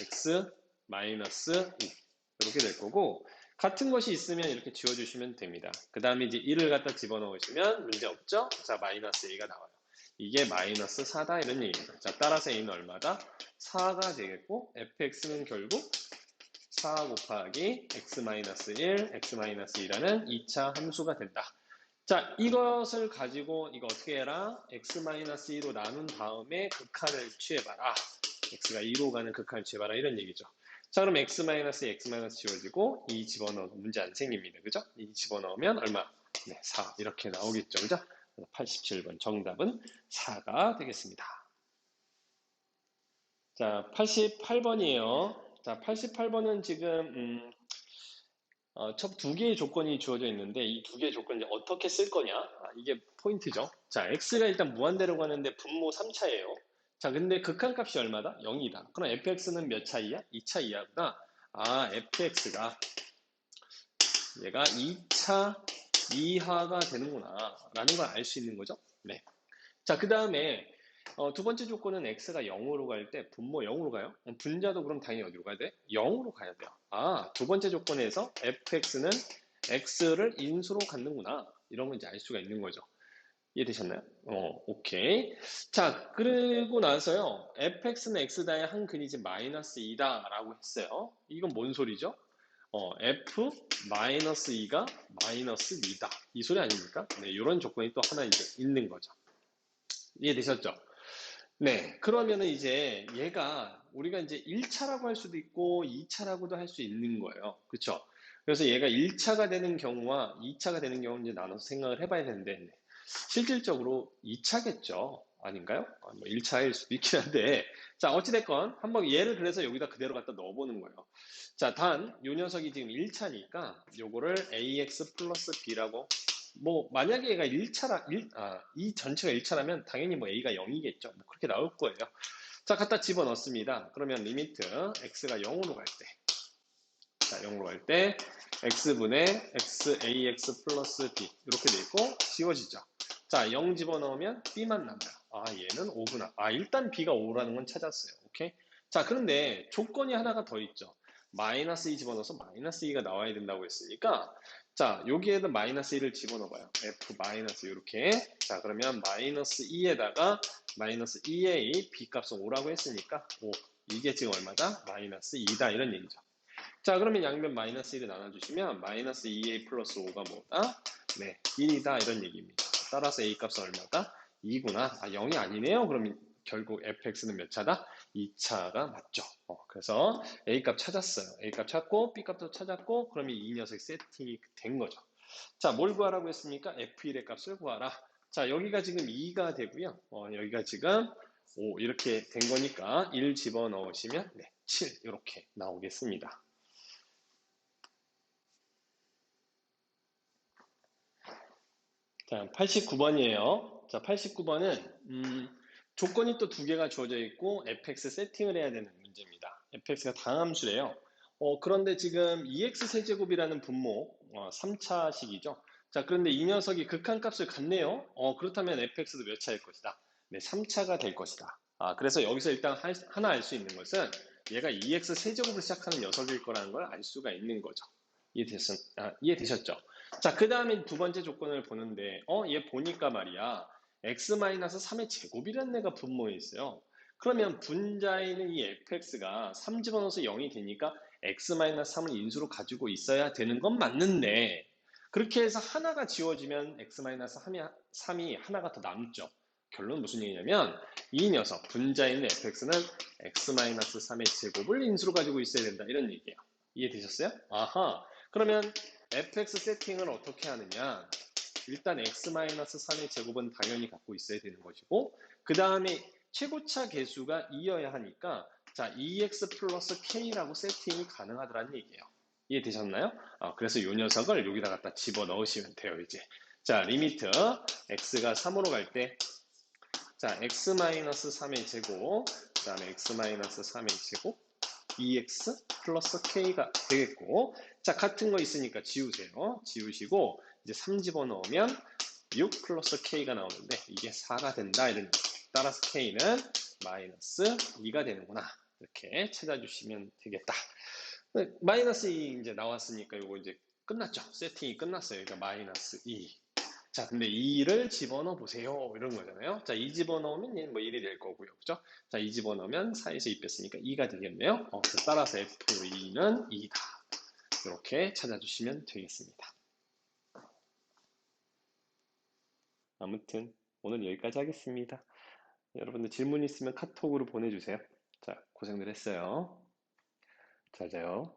x-2 이렇게 될 거고 같은 것이 있으면 이렇게 지워주시면 됩니다. 그 다음에 이제 1을 갖다 집어넣으시면 문제 없죠? 자, 마이너스 a가 나와요. 이게 마이너스 4다 이런 얘기입니다. 자, 따라서 a는 얼마다? 4가 되겠고 fx는 결국 4 곱하기 x-1, x-2라는 2차 함수가 된다. 자, 이것을 가지고 이거 어떻게 해라? x-2로 나눈 다음에 극한을 취해봐라. x가 2로 가는 극한을 취해봐라. 이런 얘기죠. 자, 그럼 x-x 지워지고 2 집어넣으면 문제 안 생깁니다. 그죠? 2 집어넣으면 얼마? 네, 4 이렇게 나오겠죠. 그죠? 87번 정답은 4가 되겠습니다. 자, 88번이에요. 자, 88번은 지금 첫 두 개의 조건이 주어져 있는데 이 두 개의 조건을 어떻게 쓸 거냐? 이게 포인트죠. 자, x가 일단 무한대로 가는데 분모 3차예요. 자, 근데 극한값이 얼마다? 0이다. 그럼 fx는 몇 차 이하? 2차 이하구나. fx가 얘가 2차 이하가 되는구나 라는 걸 알 수 있는 거죠. 네. 자, 그 다음에 두 번째 조건은 x가 0으로 갈 때 분모 0으로 가요. 분자도 그럼 당연히 어디로 가야 돼? 0으로 가야 돼요. 두 번째 조건에서 fx는 x를 인수로 갖는구나. 이런 건 이제 알 수가 있는 거죠. 이해되셨나요? 오케이. 자, 그리고 나서요. fx는 x다의 한 근이지 마이너스 2다 라고 했어요. 이건 뭔 소리죠? f 마이너스 2가 마이너스 2다. 이 소리 아닙니까? 네, 이런 조건이 또 하나 이제 있는 거죠. 이해되셨죠? 네, 그러면은 이제 얘가 우리가 이제 1차라고 할 수도 있고 2차라고도 할 수 있는 거예요. 그렇죠? 그래서 얘가 1차가 되는 경우와 2차가 되는 경우 이제 나눠서 생각을 해봐야 되는데 네. 실질적으로 2차겠죠. 아닌가요? 뭐 1차일 수도 있긴 한데 자, 어찌됐건 한번 얘를 그래서 여기다 그대로 갖다 넣어보는 거예요. 자, 단 요 녀석이 지금 1차니까 요거를 ax 플러스 b라고 뭐 만약에 얘가 1차라 이 전체가 1차라면 당연히 뭐 a가 0이겠죠. 뭐 그렇게 나올 거예요. 자, 갖다 집어넣습니다. 그러면 리미트 x가 0으로 갈 때, 자, 0으로 갈 때 x분의 xax 플러스 b 이렇게 돼 있고 지워지죠. 자, 0 집어넣으면 b만 남아요. 아, 얘는 5구나. 아, 일단 b가 5라는 건 찾았어요. 오케이? 자, 그런데 조건이 하나가 더 있죠. 마이너스 2 집어넣어서 마이너스 2가 나와야 된다고 했으니까 자, 여기에다 마이너스 1을 집어넣어봐요. f 마이너스 이렇게. 자, 그러면 마이너스 2에다가 마이너스 2a b 값은 5라고 했으니까 5. 이게 지금 얼마다? 마이너스 2다 이런 얘기죠. 자, 그러면 양변 마이너스 1을 나눠주시면 마이너스 2a 플러스 5가 뭐다? 네, 1이다 이런 얘기입니다. 따라서 a 값은 얼마다? 2구나. 아, 0이 아니네요. 그러면 결국 fx는 몇 차다? 2차가 맞죠. 그래서 a 값 찾았어요. a 값 찾고 b 값도 찾았고 그러면 이 녀석이 세팅이 된 거죠. 자, 뭘 구하라고 했습니까? f1의 값을 구하라. 자, 여기가 지금 2가 되고요. 여기가 지금 5 이렇게 된 거니까 1 집어넣으시면 네, 7 이렇게 나오겠습니다. 자, 89번이에요. 자, 89번은 조건이 또 두 개가 주어져 있고 fx 세팅을 해야 되는 문제입니다. fx가 다함수래요. 그런데 지금 EX 세제곱이라는 분모 3차식이죠. 자, 그런데 이 녀석이 극한값을 갖네요. 그렇다면 fx도 몇 차일 것이다? 네, 3차가 될 것이다. 아, 그래서 여기서 일단 하나 알 수 있는 것은 얘가 EX 세제곱으로 시작하는 녀석일 거라는 걸 알 수가 있는 거죠. 이해되셨죠? 자, 그 다음에 두 번째 조건을 보는데, 얘 보니까 말이야. x-3의 제곱이라는 애가 분모에 있어요. 그러면 분자에 이 fx가 3 집어넣어서 0이 되니까 x-3을 인수로 가지고 있어야 되는 건 맞는데, 그렇게 해서 하나가 지워지면 x-3이 하나가 더 남죠. 결론은 무슨 얘기냐면, 이 녀석, 분자에 있는 fx는 x-3의 제곱을 인수로 가지고 있어야 된다. 이런 얘기예요. 이해되셨어요? 아하. 그러면 fx 세팅을 어떻게 하느냐? 일단 x-3의 제곱은 당연히 갖고 있어야 되는 것이고 그 다음에 최고차 계수가 2여야 하니까 자 2x 플러스 k라고 세팅이 가능하더라는 얘기예요. 이해되셨나요? 그래서 이 녀석을 여기다 갖다 집어넣으시면 돼요. 이제 자 리미트 x가 3으로 갈 때 자 x-3의 제곱 그 다음에 x-3의 제곱 2x 플러스 k가 되겠고 자 같은 거 있으니까 지우세요. 지우시고 이제 3 집어넣으면 6 플러스 k가 나오는데 이게 4가 된다 이런 얘기. 따라서 k는 마이너스 2가 되는구나 이렇게 찾아주시면 되겠다. 마이너스 2 이제 나왔으니까 이거 이제 끝났죠. 세팅이 끝났어요. 그러니까 마이너스 2. 자, 근데 2를 집어넣어 보세요. 이런 거잖아요. 자, 2 집어넣으면 얘는 뭐 1이 될 거고요. 그죠? 자, 2 집어넣으면 4에서 2 뺐으니까 2가 되겠네요. 따라서 F2는 2다. 이렇게 찾아주시면 되겠습니다. 아무튼 오늘 여기까지 하겠습니다. 여러분들 질문 있으면 카톡으로 보내주세요. 자, 고생들 했어요. 잘 자요.